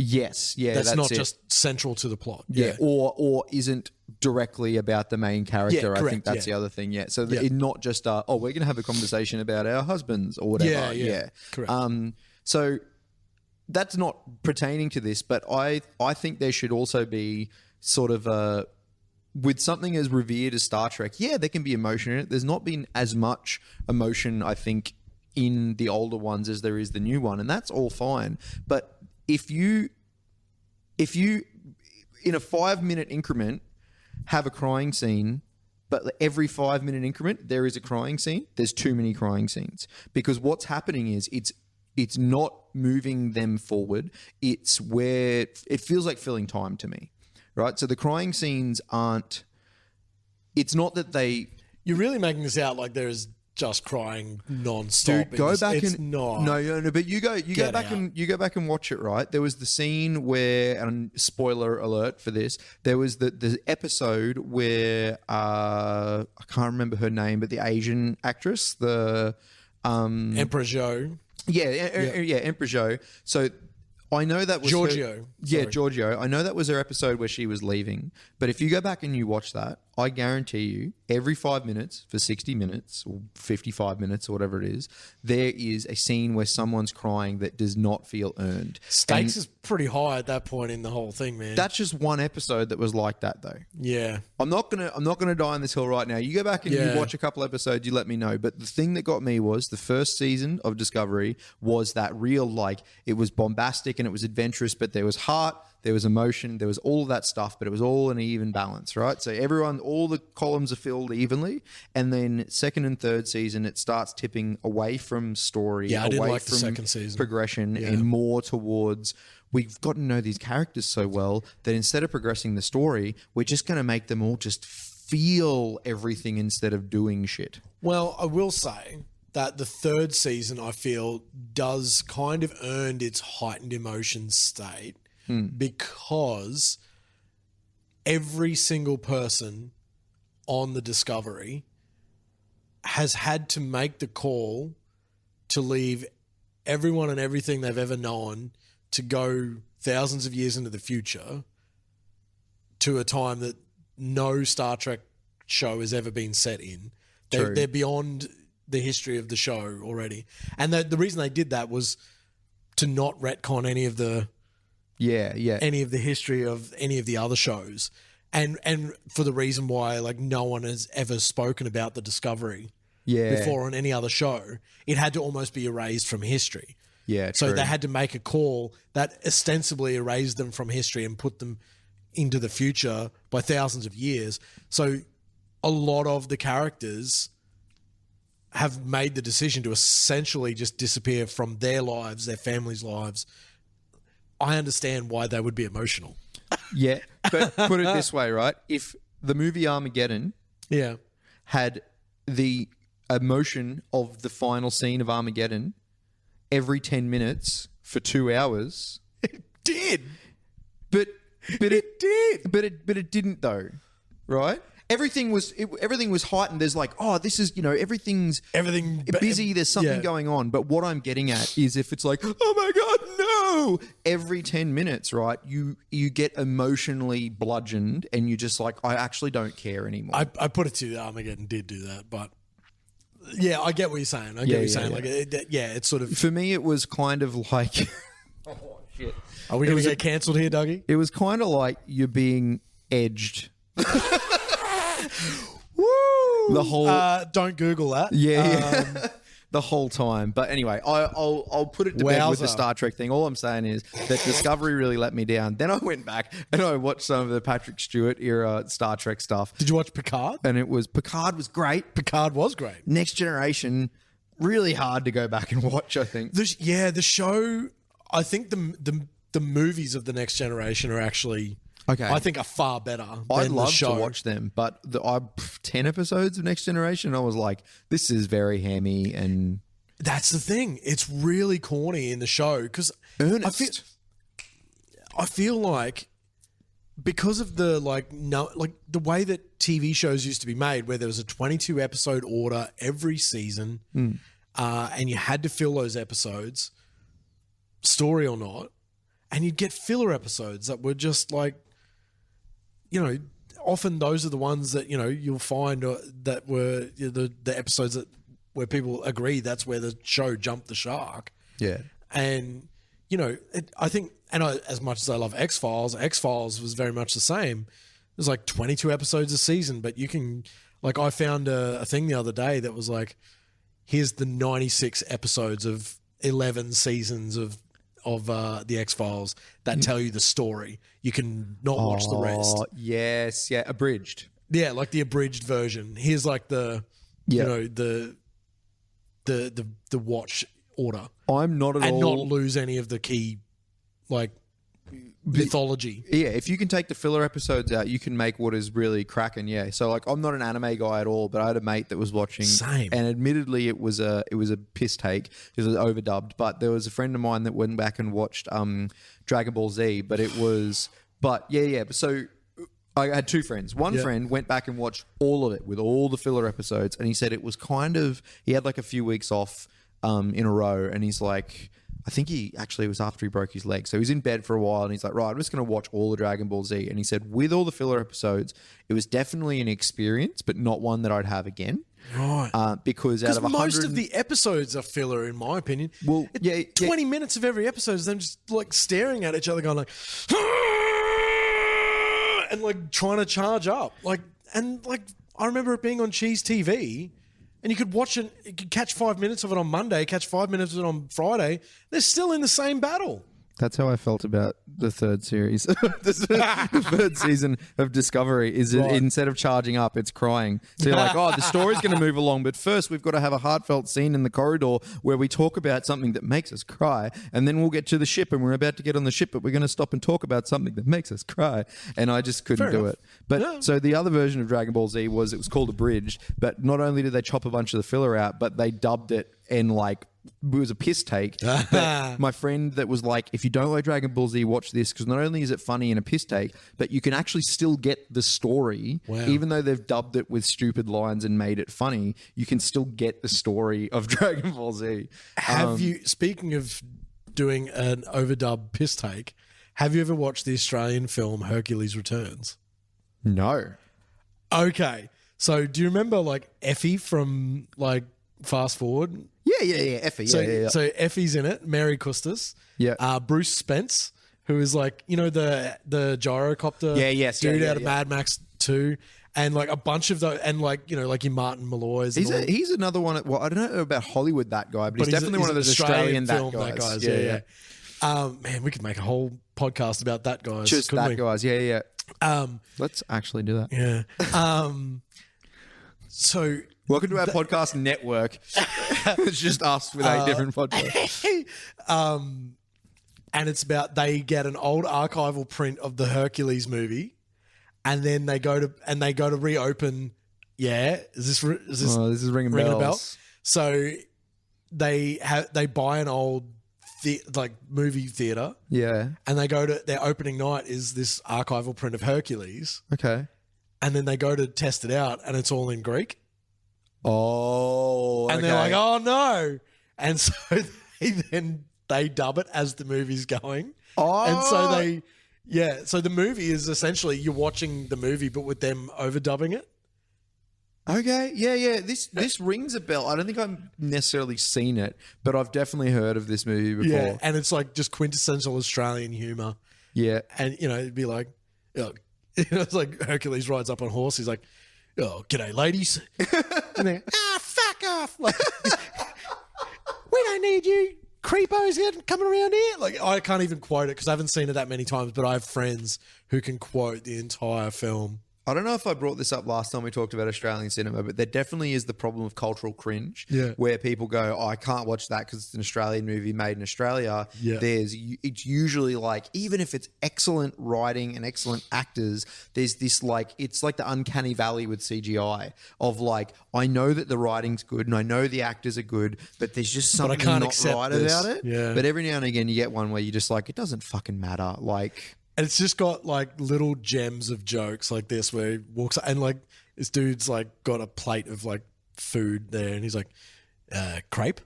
Yes, yeah, that's not just central to the plot. Yeah, or isn't directly about the main character. Correct, I think that's the other thing. Yeah, so it's not just we're going to have a conversation about our husbands or whatever. Yeah, correct. So that's not pertaining to this, but I think there should also be sort of with something as revered as Star Trek. Yeah, there can be emotion in it. There's not been as much emotion, I think, in the older ones as there is the new one, and that's all fine. But if you in a 5-minute increment have a crying scene, but every 5-minute increment there is a crying scene, there's too many crying scenes, because what's happening is it's not moving them forward. It's where it feels like filling time to me, right? So the crying scenes aren't. It's not that they. You're really making this out like there's just crying non-stop. Dude, go back it's and not. No, but you go back and watch it, right? There was the scene where, and spoiler alert for this, there was the episode where I can't remember her name, but the Asian actress, the Emperor Zhou. Yeah, Emperor Zhou. So I know that was Giorgio. Giorgio. I know that was her episode where she was leaving. But if you go back and you watch that, I guarantee you, every 5 minutes for 60 minutes or 55 minutes or whatever it is, there is a scene where someone's crying that does not feel earned. Stakes is pretty high at that point in the whole thing, man. That's just one episode that was like that, though. Yeah. I'm not gonna die on this hill right now. You go back and you watch a couple episodes, you let me know. But the thing that got me was the first season of Discovery was that real, like, it was bombastic and it was adventurous, but there was heart, there was emotion, there was all of that stuff, but it was all in an even balance, right? So all the columns are filled evenly, and then second and third season, it starts tipping away from story, Yeah, I didn't away like the from second season. progression, and more towards we've got to know these characters so well that instead of progressing the story, we're just going to make them all just feel everything instead of doing shit. Well, I will say that the third season, I feel, does kind of earn its heightened emotion state because every single person on the Discovery has had to make the call to leave everyone and everything they've ever known to go thousands of years into the future to a time that no Star Trek show has ever been set in. They're beyond the history of the show already. And the reason they did that was to not retcon any of the history of any of the other shows. And for the reason why, like, no one has ever spoken about the Discovery before on any other show. It had to almost be erased from history. Yeah, so true. they had to make a call that ostensibly erased them from history and put them into the future by thousands of years. So a lot of the characters have made the decision to essentially just disappear from their lives, their families' lives. I understand why they would be emotional. Yeah, but put it this way, right? If the movie Armageddon had the emotion of the final scene of Armageddon every 10 minutes for 2 hours, it did. But it did. But it didn't, though, right? Everything was heightened. There's like, oh, this is, everything busy. There's something going on. But what I'm getting at is if it's like, oh my God, no! Every 10 minutes, right? You get emotionally bludgeoned and you're just like, I actually don't care anymore. I put it to you, Armageddon did do that, but yeah, I get what you're saying. I get what you're saying. Like, it's sort of, for me, it was kind of like, oh shit. Are we going to get cancelled here, Dougie? It was kind of like you're being edged. Woo! The whole don't Google that. The whole time. But anyway, I'll put it to bed with the Star Trek thing. All I'm saying is that Discovery really let me down. Then I went back and I watched some of the Patrick Stewart era Star Trek stuff. Did you watch Picard? And Picard was great. Picard was great. Next Generation, really hard to go back and watch, I think. The show, I think the movies of the Next Generation are actually, I think, are far better than I'd love the show. to watch them, but 10 episodes of Next Generation, I was like, this is very hammy, and that's the thing. It's really corny in the show because I feel like because of the the way that TV shows used to be made, where there was a 22 episode order every season, and you had to fill those episodes, story or not, and you'd get filler episodes that were just like, often those are the ones that, you'll find that were the episodes where people agree that's where the show jumped the shark. Yeah. And, I think, as much as I love X-Files was very much the same. There's like 22 episodes a season, but you can, I found a thing the other day that was like, here's the 96 episodes of 11 seasons of the X-Files that tell you the story. You can not watch the rest. Yes, yeah, abridged. Yeah, like the abridged version. Here's like the watch order. I'm not at all, and not lose any of the key mythology. Yeah, if you can take the filler episodes out, you can make what is really cracking. Yeah, so I'm not an anime guy at all, but I had a mate that was watching. Same. And admittedly, it was a piss take because it was overdubbed. But there was a friend of mine that went back and watched Dragon Ball Z. So I had two friends. One friend went back and watched all of it with all the filler episodes, and he said it was he had like a few weeks off in a row, and he's like, I think he actually was after he broke his leg. So he was in bed for a while and he's like, right, I'm just going to watch all the Dragon Ball Z. And he said, with all the filler episodes, it was definitely an experience, but not one that I'd have again. Right. Because out of 100... most of the episodes are filler, in my opinion. Well, 20 minutes of every episode is them just like staring at each other going like... and like trying to charge up. I remember it being on Cheese TV... And you could watch it, you could catch 5 minutes of it on Monday, catch 5 minutes of it on Friday. They're still in the same battle. That's how I felt about the third series. The third season of Discovery is instead of charging up, it's crying. So you're like, oh, the story's going to move along, but first we've got to have a heartfelt scene in the corridor where we talk about something that makes us cry, and then we'll get to the ship and we're about to get on the ship, but we're going to stop and talk about something that makes us cry. And I just couldn't do it. But so the other version of Dragon Ball Z was, it was called Abridged, but not only did they chop a bunch of the filler out, but they dubbed it and like, it was a piss take. But my friend that was like, if you don't like Dragon Ball Z, watch this, because not only is it funny and a piss take, but you can actually still get the story. Wow. Even though they've dubbed it with stupid lines and made it funny, you can still get the story of Dragon Ball Z. Have you, speaking of doing an overdub piss take, have you ever watched the Australian film Hercules Returns? No. Okay. So do you remember like Effie from like Fast Forward? Yeah. Effie. So Effie's in it. Mary Custis. Yeah. Bruce Spence, who is like, you know, the gyrocopter dude out of Mad Max 2. And like a bunch of those, and like, you know, like your Martin Malloy's. He's another one. Well, I don't know about Hollywood that guy, but he's definitely one of those Australian that guys. Yeah. Man, we could make a whole podcast about that guys. Just that we? guys. Yeah. Let's actually do that. Yeah. So welcome to our podcast network. It's just us with 8 different podcasts. And it's about, they get an old archival print of the Hercules movie, and then they go to reopen. Yeah, is this ringing a bell? bells. So they buy an old movie theater. Yeah, and they go to their opening night is this archival print of Hercules. Okay. And then they go to test it out, and it's all in Greek. Oh, and they're like, oh no. And so they dub it as the movie's going. Oh. And so so the movie is essentially you're watching the movie, but with them overdubbing it. Okay. Yeah. This rings a bell. I don't think I've necessarily seen it, but I've definitely heard of this movie before. Yeah. And it's like just quintessential Australian humor. Yeah. And, you know, it'd be like, it's like Hercules rides up on a horse. He's like, oh, g'day, ladies. And they're, fuck off. Like, we don't need you creepos coming around here. Like, I can't even quote it because I haven't seen it that many times, but I have friends who can quote the entire film. I don't know if I brought this up last time we talked about Australian cinema, but there definitely is the problem of cultural cringe where people go, oh, I can't watch that because it's an Australian movie made in Australia. Yeah. It's usually like, even if it's excellent writing and excellent actors, there's this like, it's like the uncanny valley with CGI of like, I know that the writing's good and I know the actors are good, but there's just something not right about it. Yeah. But every now and again you get one where you're just like, it doesn't fucking matter. Like... And it's just got like little gems of jokes like this where he walks and like this dude's like got a plate of like food there and he's like, crepe?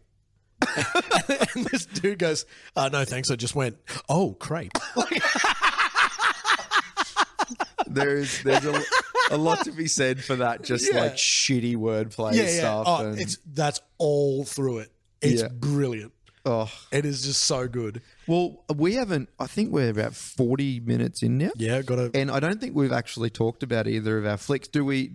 And this dude goes, no thanks, I just went, oh, crepe. There's a lot to be said for that, just like shitty wordplay stuff. Oh, that's all through it. It's brilliant. Oh, it is just so good. Well, I think we're about 40 minutes in now. Yeah, and I don't think we've actually talked about either of our flicks. Do we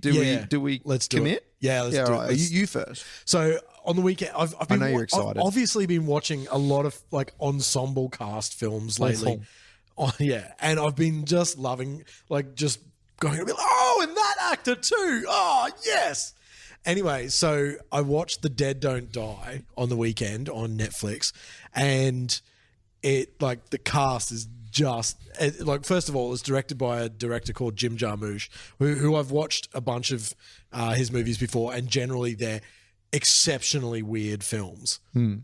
let's commit? It. Yeah, let's do right. it. You first. So on the weekend, I've been, I know you're excited. I've obviously been watching a lot of like ensemble cast films lately. Oh, yeah. And I've been just loving, like just going, oh, and that actor too. Oh, yes. Anyway, so I watched The Dead Don't Die on the weekend on Netflix, and it like the cast is just like, first of all, it's directed by a director called Jim Jarmusch, who I've watched a bunch of his movies before, and generally they're exceptionally weird films. And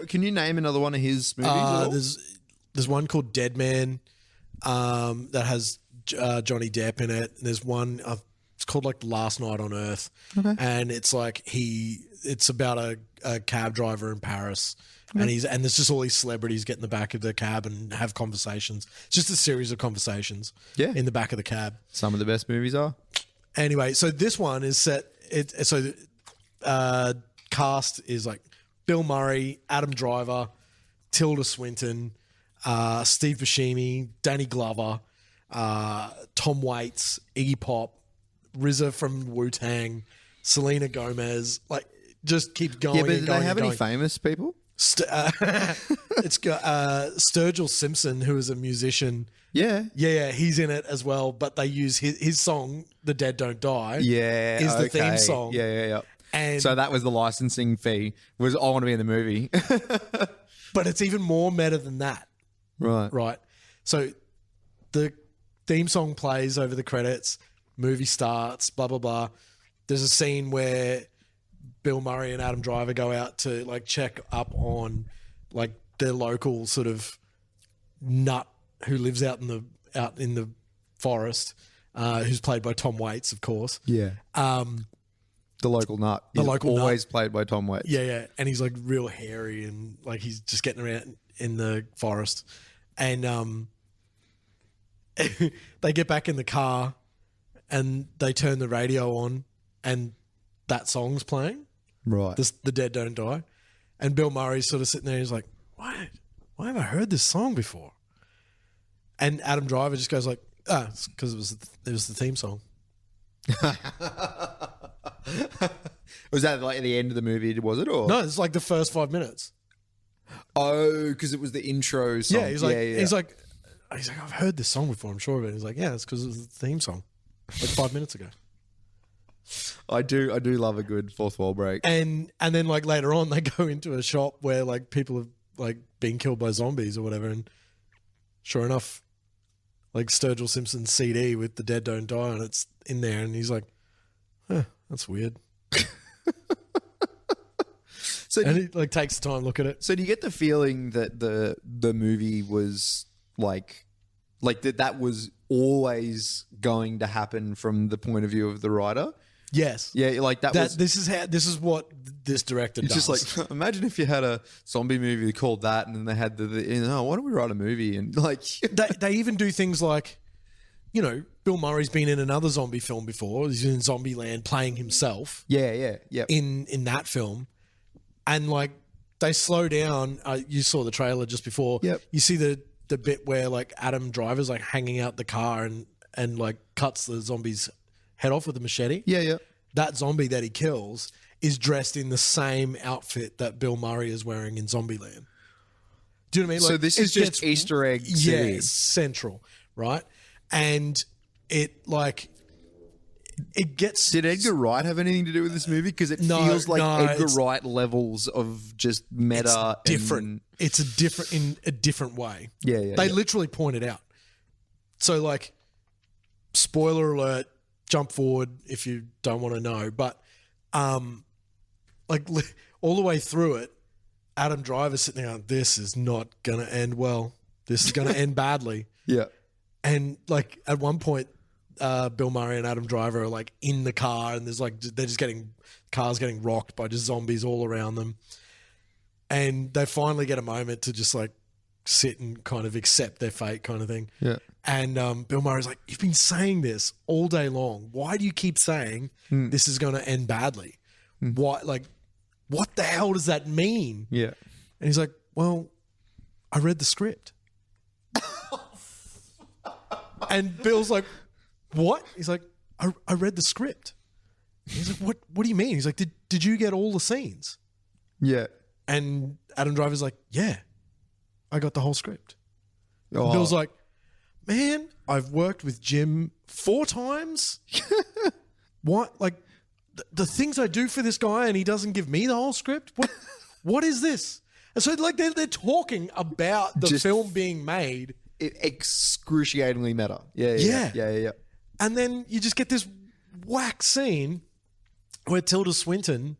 can you name another one of his movies? There's one called Dead Man that has Johnny Depp in it. And there's one It's called like Last Night on Earth. Okay. And it's like it's about a cab driver in Paris. Okay. And there's just all these celebrities get in the back of the cab and have conversations. It's just a series of conversations in the back of the cab. Some of the best movies are. Anyway, so this one is set. Cast is like Bill Murray, Adam Driver, Tilda Swinton, Steve Buscemi, Danny Glover, Tom Waits, Iggy Pop, RZA from Wu-Tang, Selena Gomez. Like, just keep going. Yeah, but and do going they have and any going. famous people? It's got Sturgill Simpson, who is a musician. Yeah. Yeah, he's in it as well. But they use his song, "The Dead Don't Die." Yeah, is the theme song. Yeah. And so that was the licensing fee. Was I want to be in the movie? But it's even more meta than that. Right. So the theme song plays over the credits. Movie starts. Blah blah blah. There's a scene where Bill Murray and Adam Driver go out to like check up on like their local sort of nut who lives out in the forest, who's played by Tom Waits, of course. Yeah. The local nut. Always played by Tom Waits. Yeah. And he's like real hairy and like he's just getting around in the forest. And they get back in the car and they turn the radio on and that song's playing. Right. The Dead Don't Die. And Bill Murray's sort of sitting there. He's like, why have I heard this song before? And Adam Driver just goes like, it's because it was the theme song. Was that like at the end of the movie? Was it or no? It's like the first 5 minutes. Oh, because it was the intro song. Yeah, he's like, I've heard this song before. I'm sure of it. He's like, yeah, it's because it was the theme song, like 5 minutes ago. I do love a good fourth wall break. And then like later on, they go into a shop where like people have like been killed by zombies or whatever, and sure enough, like Sturgill Simpson's CD with "The Dead Don't Die" and it's in there, and he's like, that's weird. And he like takes the time to look at it. So do you get the feeling that the movie was like that was always going to happen from the point of view of the writer? Yes. Yeah, like that was... This is what this director does. It's just like, imagine if you had a zombie movie called that and then they had why don't we write a movie? And like... they even do things like, you know, Bill Murray's been in another zombie film before. He's in Zombieland playing himself. Yeah. In that film. And like, they slow down. You saw the trailer just before. Yep. You see the bit where like Adam Driver's like hanging out the car and like cuts the zombie's head off with a machete. Yeah. That zombie that he kills is dressed in the same outfit that Bill Murray is wearing in Zombieland. Do you know what I mean? So this is just Easter egg city. Yeah, central, right? And it like... It gets... Did Edgar Wright have anything to do with this movie? Because it feels like Edgar Wright levels of just meta. It's different. It's in a different way. Yeah. They literally point it out. So like, spoiler alert, jump forward if you don't want to know. But like all the way through it, Adam Driver's sitting there, this is not going to end well. This is going to end badly. Yeah. And like at one point, Bill Murray and Adam Driver are like in the car and there's like, they're just cars getting rocked by just zombies all around them. And they finally get a moment to just like sit and kind of accept their fate kind of thing. Yeah. And Bill Murray's like, you've been saying this all day long. Why do you keep saying this is going to end badly? Why, like, what the hell does that mean? Yeah. And he's like, well, I read the script. And Bill's like, what? He's like, I read the script. He's like, what do you mean? He's like, did you get all the scenes? Yeah. And Adam Driver's like, yeah, I got the whole script. Oh. Bill's like, man, I've worked with Jim 4 times. What? Like the things I do for this guy and he doesn't give me the whole script? What is this? And so like they're talking about the film being made. Excruciatingly meta. Yeah. And then you just get this whack scene where Tilda Swinton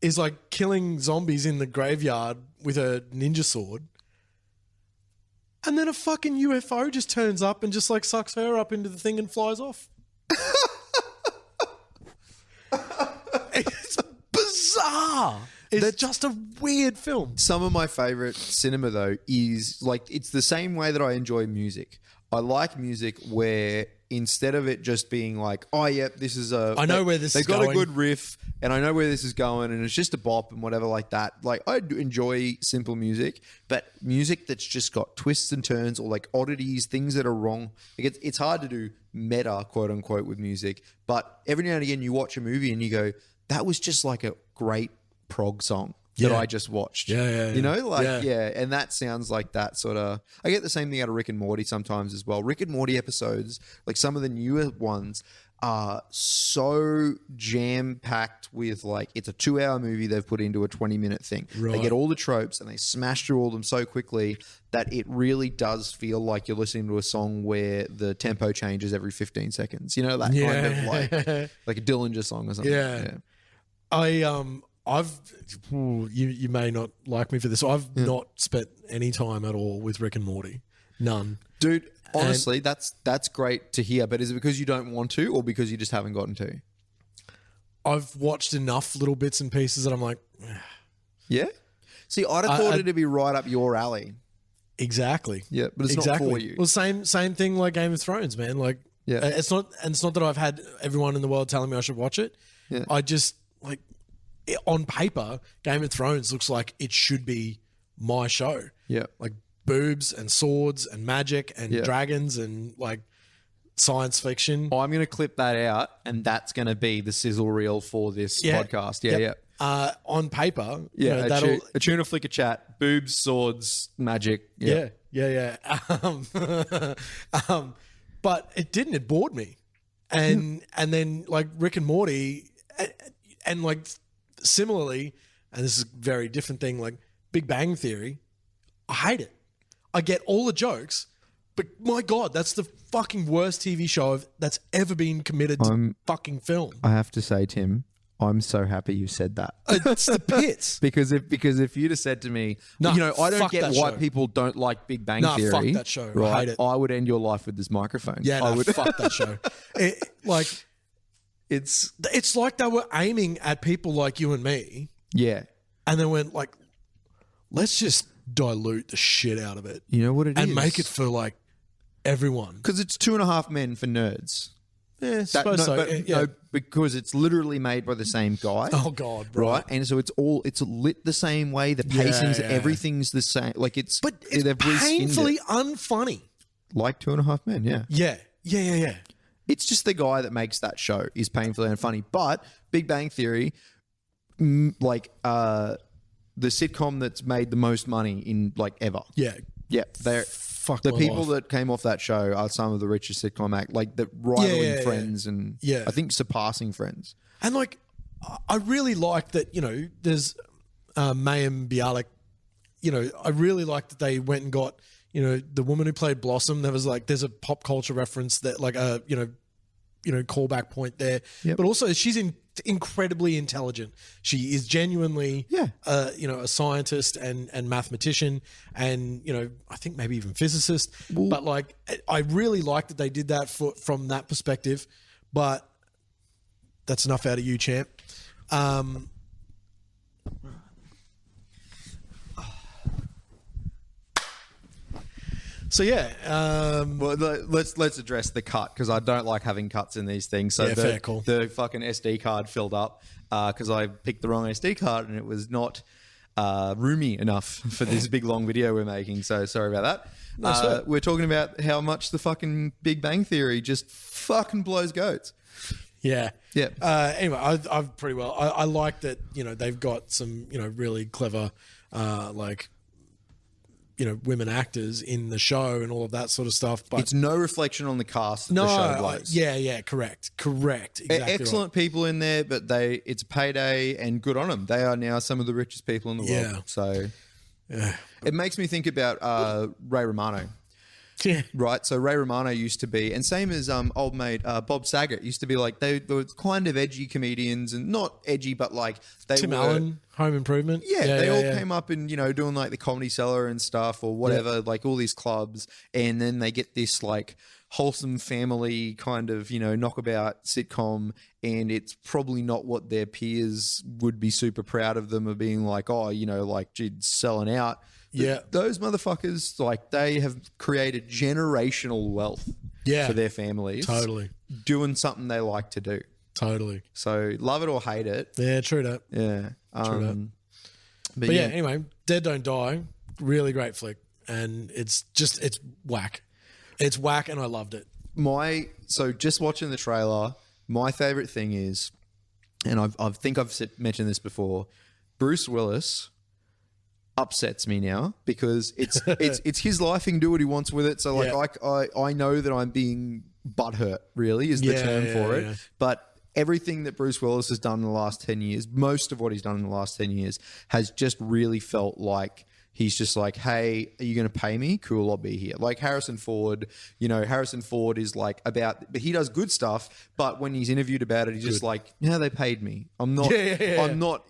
is like killing zombies in the graveyard with a ninja sword. And then a fucking UFO just turns up and just like sucks her up into the thing and flies off. bizarre. It's just a weird film. Some of my favorite cinema, though, is like it's the same way that I enjoy music. I like music where instead of it just being like, oh, yep, this is I know where this is going. They've got a good riff and I know where this is going and it's just a bop and whatever like that. Like I do enjoy simple music, but music that's just got twists and turns or like oddities, things that are wrong. Like it's hard to do meta, quote unquote, with music. But every now and again you watch a movie and you go, that was just like a great prog song that I just watched. Yeah. You know, like, and that sounds like that sort of... I get the same thing out of Rick and Morty sometimes as well. Rick and Morty episodes, like some of the newer ones, are so jam-packed with like... It's a 2-hour movie they've put into a 20-minute thing. Right. They get all the tropes and they smash through all of them so quickly that it really does feel like you're listening to a song where the tempo changes every 15 seconds. You know, that kind of like a Dillinger song or something. Yeah. You may not like me for this. I've not spent any time at all with Rick and Morty. None. Dude, honestly, that's great to hear, but is it because you don't want to or because you just haven't gotten to? I've watched enough little bits and pieces that I'm like... Yeah? See, I'd have thought it'd be right up your alley. Exactly. Yeah, but it's not for you. Well, same thing like Game of Thrones, man. Like, it's not that I've had everyone in the world telling me I should watch it. Yeah. I just, like... On paper, Game of Thrones looks like it should be my show. Yeah. Like boobs and swords and magic and dragons and like science fiction. Oh, I'm going to clip that out and that's going to be the sizzle reel for this podcast. Yeah. On paper, a tuna flicker chat, boobs, swords, magic. Yeah. But it didn't. It bored me. And then like Rick and Morty and like... Similarly, and this is a very different thing, like Big Bang Theory, I hate it. I get all the jokes, but my God, that's the fucking worst TV show that's ever been committed to fucking film. I have to say, Tim, I'm so happy you said that. It's the pits. because if you'd have said to me, I don't get why people don't like Big Bang Theory. Fuck that show. Right? I hate it. I would end your life with this microphone. Yeah, I would. Fuck that show. It's like they were aiming at people like you and me. Yeah. And they went like, let's just dilute the shit out of it. You know what it is? And make it for like everyone. Because it's 2.5 Men for nerds. Yeah, because it's literally made by the same guy. Oh God, bro. Right? And so it's lit the same way. The pacing's, everything's the same. Like it's painfully unfunny. Like 2.5 Men, yeah. Yeah. It's just the guy that makes that show is painfully unfunny. But Big Bang Theory, the sitcom that's made the most money in like ever. Yeah. They're the people that came off that show are some of the richest sitcom act, like the rivaling Friends and I think surpassing Friends. And like, I really like that. There's Mayim Bialik. I really like that they went and got. The woman who played Blossom, there's a pop culture reference that like a, callback point there. Yep. But also she's incredibly intelligent. She is genuinely, a scientist and mathematician and, I think maybe even physicist. Well, but like, I really like that they did that from that perspective, but that's enough out of you, champ. So well, let's address the cut because I don't like having cuts in these things. So the fucking SD card filled up because I picked the wrong SD card and it was not roomy enough for this big long video we're making. So sorry about that. We're talking about how much the fucking Big Bang Theory just fucking blows goats. Yeah. Yeah. Anyway, I've pretty well. I like that. They've got some really clever women actors in the show and all of that sort of stuff. But it's no reflection on the cast that the show blows. Yeah, correct. Exactly. Excellent people in there, but it's a payday and good on them. They are now some of the richest people in the world. So it makes me think about Ray Romano. Yeah. Right, so Ray Romano used to be, and same as old mate Bob Saget used to be like they were kind of edgy comedians, and not edgy, but like they Tim were. Allen, Home Improvement. Yeah, they all came up and doing like the Comedy Cellar and stuff or whatever, like all these clubs, and then they get this like wholesome family kind of knockabout sitcom, and it's probably not what their peers would be super proud of them of being like, oh, like Jid's selling out. Yeah. Those motherfuckers, like, they have created generational wealth for their families. Totally. Doing something they like to do. Totally. So, love it or hate it. Yeah, true that. Yeah. True that. But yeah, anyway, Dead Don't Die, really great flick. And it's whack. It's whack, and I loved it. So, just watching the trailer, my favorite thing is, and I think I've mentioned this before, Bruce Willis upsets me now because it's his life. He can do what he wants with it. So like I know that I'm being butthurt, really is the term for it. But everything that Bruce Willis has done in the last 10 years, most of what he's done in the last 10 years has just really felt like he's just like, hey, are you going to pay me? Cool, I'll be here. Like Harrison Ford, Harrison Ford is like but he does good stuff, but when he's interviewed about it, he's just like, no, they paid me. I'm not, I'm not,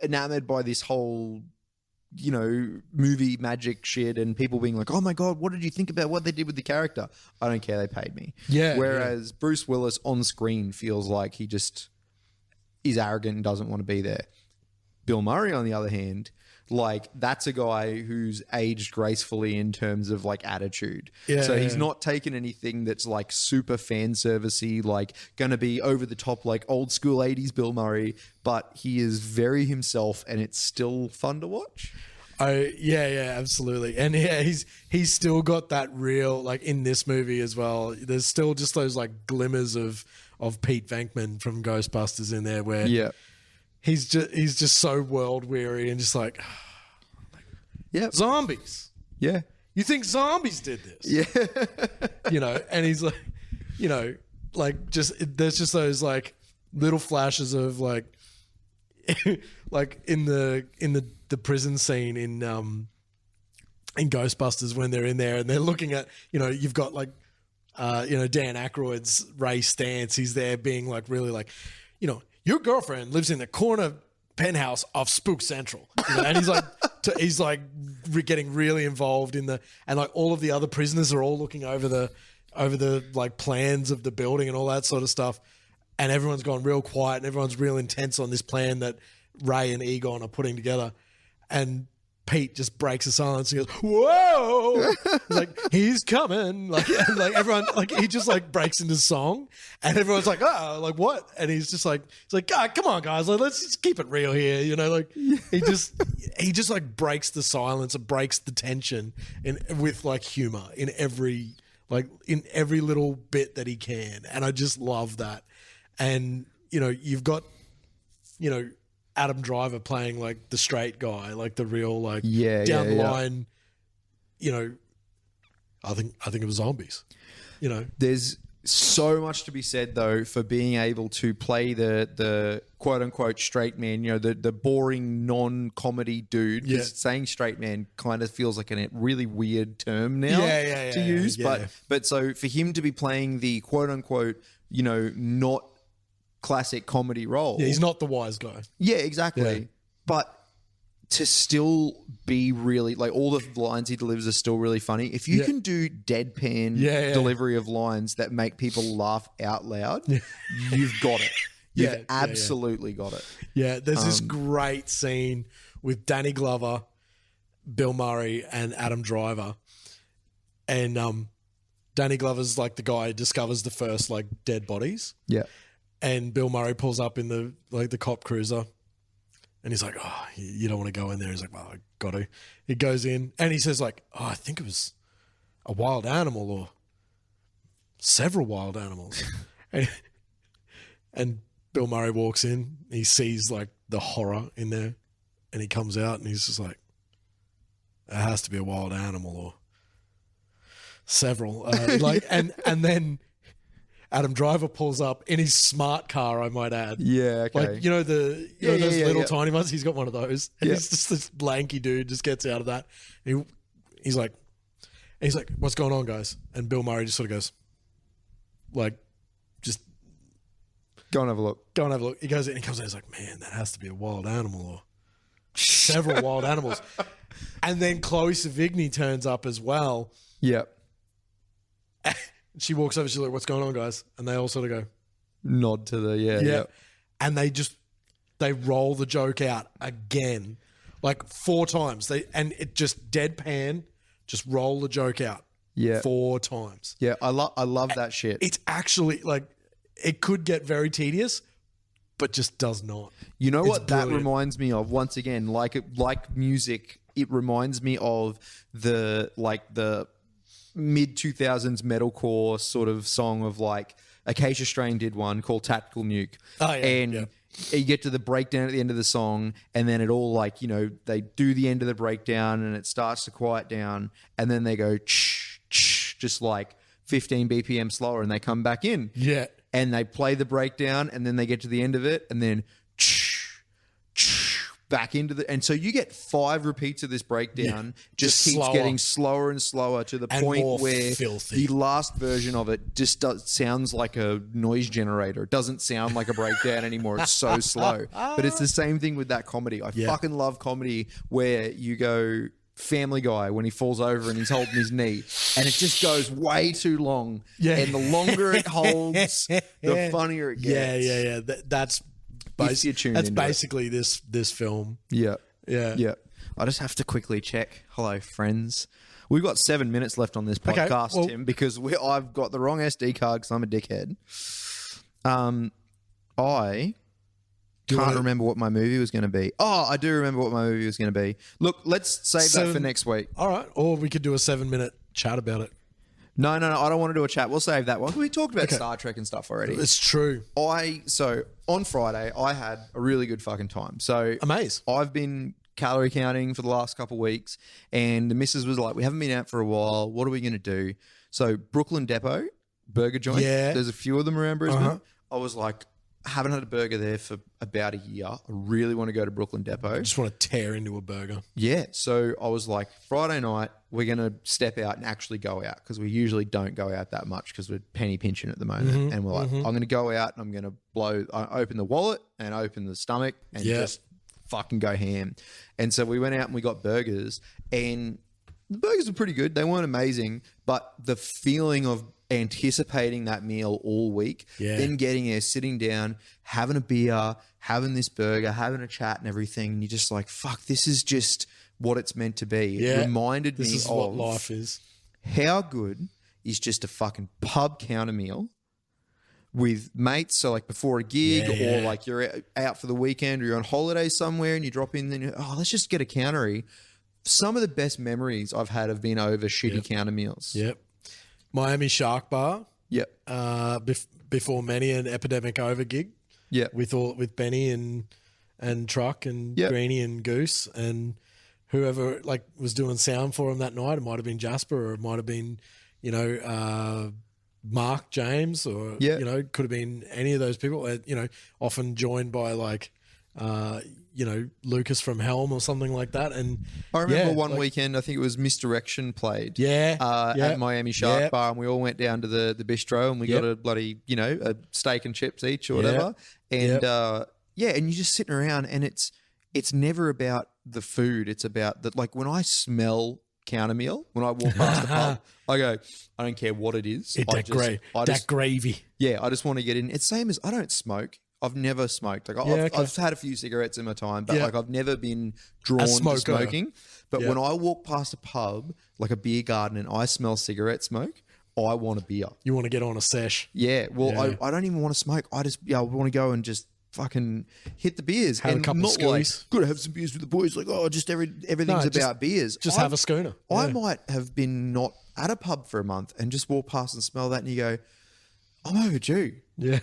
enamored by this whole movie magic shit and people being like, oh my God, what did you think about what they did with the character? I don't care, they paid me. Whereas Bruce Willis on screen feels like he just is arrogant and doesn't want to be there. Bill Murray, on the other hand, like that's a guy who's aged gracefully in terms of like attitude. So he's not taken anything that's like super fan servicey, like gonna be over the top, like old school 80s Bill Murray, but he is very himself and it's still fun to watch. Oh yeah, absolutely. And he's still got that real, like in this movie as well, there's still just those like glimmers of Pete Venkman from Ghostbusters in there where he's just so world weary and just like, zombies. Yeah. You think zombies did this? Yeah. And he's like, like there's just those like little flashes of like, like in the prison scene in Ghostbusters when they're in there and they're looking at, you've got like, Dan Aykroyd's Ray Stantz. He's there being like really like, your girlfriend lives in the corner penthouse of Spook Central, and he's like getting really involved in and like all of the other prisoners are all looking over the like plans of the building and all that sort of stuff, and everyone's gone real quiet and everyone's real intense on this plan that Ray and Egon are putting together, and Pete just breaks the silence and goes, whoa, like he's coming, like everyone, like he just like breaks into song and everyone's like, oh, like what? And he's like, God, come on guys, like let's just keep it real here, like he just like breaks the silence and breaks the tension with like humor in every little bit that he can. And I just love that. And you've got Adam Driver playing like the straight guy, like the real like down the line, I think it was zombies, There's so much to be said though for being able to play the quote unquote straight man, the boring non-comedy dude. Because saying straight man kind of feels like a really weird term now to use. But so for him to be playing the quote unquote, not classic comedy role. Yeah, he's not the wise guy. Yeah, exactly. Yeah. But to still be really, like all the lines he delivers are still really funny. If you can do deadpan delivery of lines that make people laugh out loud, you've got it. You've absolutely got it. Yeah, there's this great scene with Danny Glover, Bill Murray, and Adam Driver. And Danny Glover's like the guy who discovers the first like dead bodies. Yeah. And Bill Murray pulls up in the cop cruiser and he's like, oh, you don't want to go in there. He's like, well, I got to. He goes in and he says like, oh, I think it was a wild animal or several wild animals. and Bill Murray walks in, he sees like the horror in there and he comes out and he's just like, it has to be a wild animal or several. And then Adam Driver pulls up in his smart car, I might add. Yeah, okay. Like, those little tiny ones? He's got one of those. And he's just this lanky dude just gets out of that. He's like, And he's like, "What's going on, guys?" And Bill Murray just sort of goes, like, just Go and have a look. go and have a look. He goes in and he comes in. He's like, "Man, that has to be a wild animal or several wild animals." And then Chloe Savigny turns up as well. Yep. She walks over. She's like, "What's going on, guys?" And they all sort of go, Nod to the yeah. and they roll the joke out again, like 4 times. And it just deadpan, just roll the joke out. Yeah. 4 times. Yeah, I love that shit. It's actually like, it could get very tedious, but just does not. You know It's what that brilliant. reminds me of? Once again, like music, it reminds me of the mid 2000s metalcore sort of song of like Acacia Strain did one called Tactical Nuke. Oh, yeah, and yeah. you get to the breakdown at the end of the song, and then it all like, you know, they do the end of the breakdown and it starts to quiet down, and then they go just like 15 BPM slower, and they come back in. Yeah. And they play the breakdown, and then they get to the end of it, and then back into the... And so you get 5 repeats of this breakdown, just keeps slower. getting slower and slower to the And point more where filthy. the last version of it just sounds like a noise generator. It doesn't sound like a breakdown anymore. It's so slow. But it's the same thing with that comedy. I fucking love comedy where you go... Family Guy when he falls over and he's holding his knee, and it just goes way too long. Yeah. And the longer it holds, the funnier it gets. Yeah. That's If you tune into it. basically this film. Yeah. Yeah. Yeah. I just have to quickly check. Hello, friends. We've got 7 minutes left on this Okay, podcast, well- Tim, because I've got the wrong SD card because I'm a dickhead. I can't remember what my movie was going to be. Oh, I do remember what my movie was going to be. Look, let's save that for next week. All right. Or we could do a 7-minute chat about it. No. I don't want to do a chat. We'll save that one. We talked about Star Trek and stuff already. It's true. So on Friday, I had a really good fucking time. So Amaze. I've been calorie counting for the last couple of weeks, and the missus was like, "We haven't been out for a while. What are we going to do?" So Brooklyn Depot burger joint. Yeah. There's a few of them around Brisbane. I was like, haven't had a burger there for about a year. I really want to go to Brooklyn Depot. Just want to tear into a burger. Yeah. So I was like, Friday night, we're going to step out and actually go out, because we usually don't go out that much because we're penny pinching at the moment. And we're like, I'm going to go out and I'm going to open the wallet and open the stomach and just fucking go ham. And so we went out and we got burgers, and the burgers were pretty good. They weren't amazing, but the feeling of anticipating that meal all week, then getting there, sitting down, having a beer, having this burger, having a chat and everything, and you're just like, fuck, this is just what it's meant to be. It reminded me This is of what life is. how good is just a fucking pub counter meal with mates. So like before a gig, or like you're out for the weekend, or you're on holiday somewhere and you drop in, then let's just get a countery. Some of the best memories I've had have been over shitty counter meals. Yep. Miami Shark Bar. Yep. Before many an Epidemic Over gig. Yep. With Benny and Truck and Yep. Greenie and Goose and whoever like was doing sound for him that night. It might have been Jasper, or it might have been, Mark James, or could have been any of those people. Often joined by like Lucas from Helm or something like that. And I remember one weekend, I think it was Misdirection played. At Miami Shark Bar, and we all went down to the bistro, and we got a bloody, a steak and chips each or whatever. And and you're just sitting around, and it's never about the food. It's about that. Like when I smell counter meal, when I walk past the pub, I go, I don't care what it is. That gravy. Yeah, I just want to get in. It's same as I don't smoke. I've never smoked. Like I've had a few cigarettes in my time, but like I've never been drawn to smoking. But when I walk past a pub, like a beer garden, and I smell cigarette smoke, I want a beer. You want to get on a sesh. Yeah. Well, I don't even want to smoke. I want to go and just fucking hit the beers. Have a couple of schoolies. Gotta have some beers with the boys. Like, just everything's about beers. Just have a schooner. I might have been not at a pub for a month and just walk past and smell that, and you go, I'm overdue. Yeah.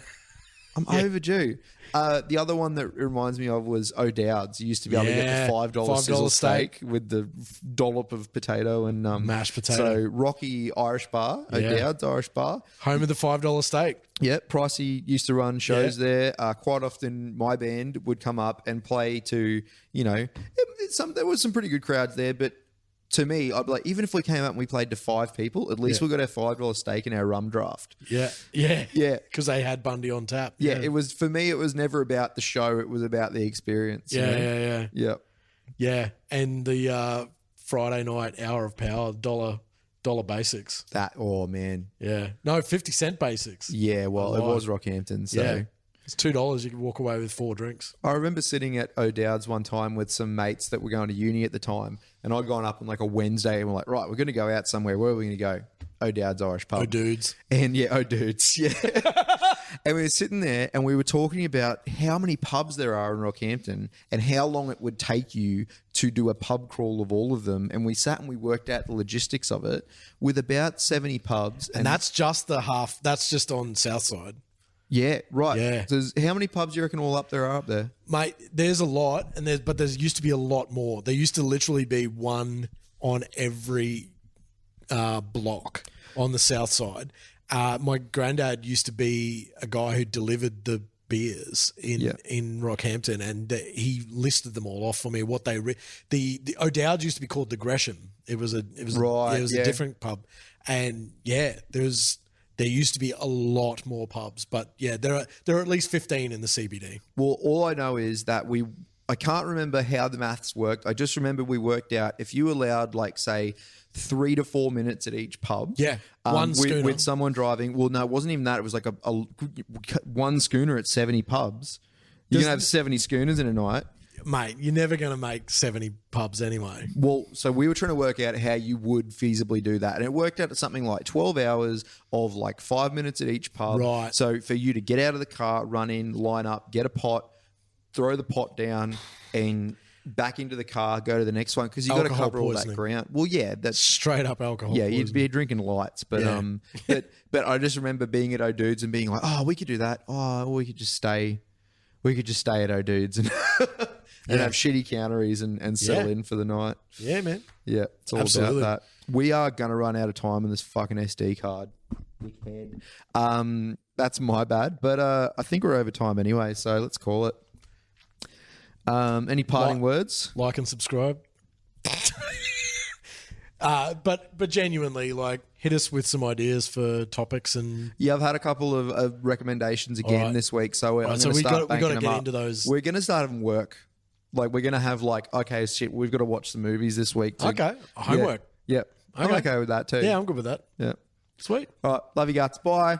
I'm overdue. The other one that reminds me of was O'Dowd's. You used to be able to get the $5 sizzle steak with the dollop of potato and mashed potato. So Rocky Irish Bar, O'Dowd's Irish Bar. Home of the $5 steak. Yeah, Pricey used to run shows there. Quite often my band would come up and play to, there was some pretty good crowds there, but to me, I'd be like, even if we came up and we played to 5 people, at least we got our $5 steak and our rum draft. Yeah. Because they had Bundy on tap. Yeah, it was, for me, it was never about the show. It was about the experience. Yeah. Yeah. And the Friday night hour of power, dollar basics. Oh man. Yeah. No, 50 cent basics. Yeah, well, it was Rockhampton, so. Yeah. It's $2. You could walk away with 4 drinks. I remember sitting at O'Dowd's one time with some mates that were going to uni at the time, and I'd gone up on like a Wednesday and we're like, right, we're going to go out somewhere. Where are we going to go? O'Dowd's Irish Pub. O'Dudes. And O'Dudes. Yeah. And we were sitting there and we were talking about how many pubs there are in Rockhampton and how long it would take you to do a pub crawl of all of them. And we sat and we worked out the logistics of it with about 70 pubs. And that's just that's just on Southside. Yeah, right. Yeah. So how many pubs do you reckon all up there are up there? Mate, there's a lot, but there used to be a lot more. There used to literally be one on every block on the south side. My granddad used to be a guy who delivered the beers in Rockhampton, and he listed them all off for me. What the O'Dowd's used to be called the Gresham. It was a different pub, and there used to be a lot more pubs, but there are at least 15 in the CBD. Well, all I know is that I can't remember how the maths worked. I just remember we worked out if you allowed, like, say, 3 to 4 minutes at each pub. Yeah, one schooner. With someone driving. Well, no, it wasn't even that. It was like a one schooner at 70 pubs. You're going to have 70 schooners in a night. Mate, you're never going to make 70 pubs anyway. Well, so we were trying to work out how you would feasibly do that. And it worked out to something like 12 hours of like 5 minutes at each pub. Right. So for you to get out of the car, run in, line up, get a pot, throw the pot down and back into the car, go to the next one because you got to cover all that ground. Well, yeah, that's straight up alcohol. Yeah, poisoning. you'd be drinking lights, but but I just remember being at O'Dudes and being like, oh, we could do that. Oh, we could just stay at O'Dudes and and have shitty counteries and settle in for the night. Yeah, man. Yeah, it's all about that. We are gonna run out of time on this fucking SD card. That's my bad, but I think we're over time anyway, so let's call it. Any parting words? Like and subscribe. But genuinely, like, hit us with some ideas for topics and. Yeah, I've had a couple of recommendations again this week, so I'm going to start banking them up. We got to get into those. We're going to start having work. Like, we're going to have like, okay, shit, we've got to watch some movies this week. Okay, homework. Yeah. I'm okay with that too. Yeah, I'm good with that. Yeah. Sweet. All right, love you guts. Bye.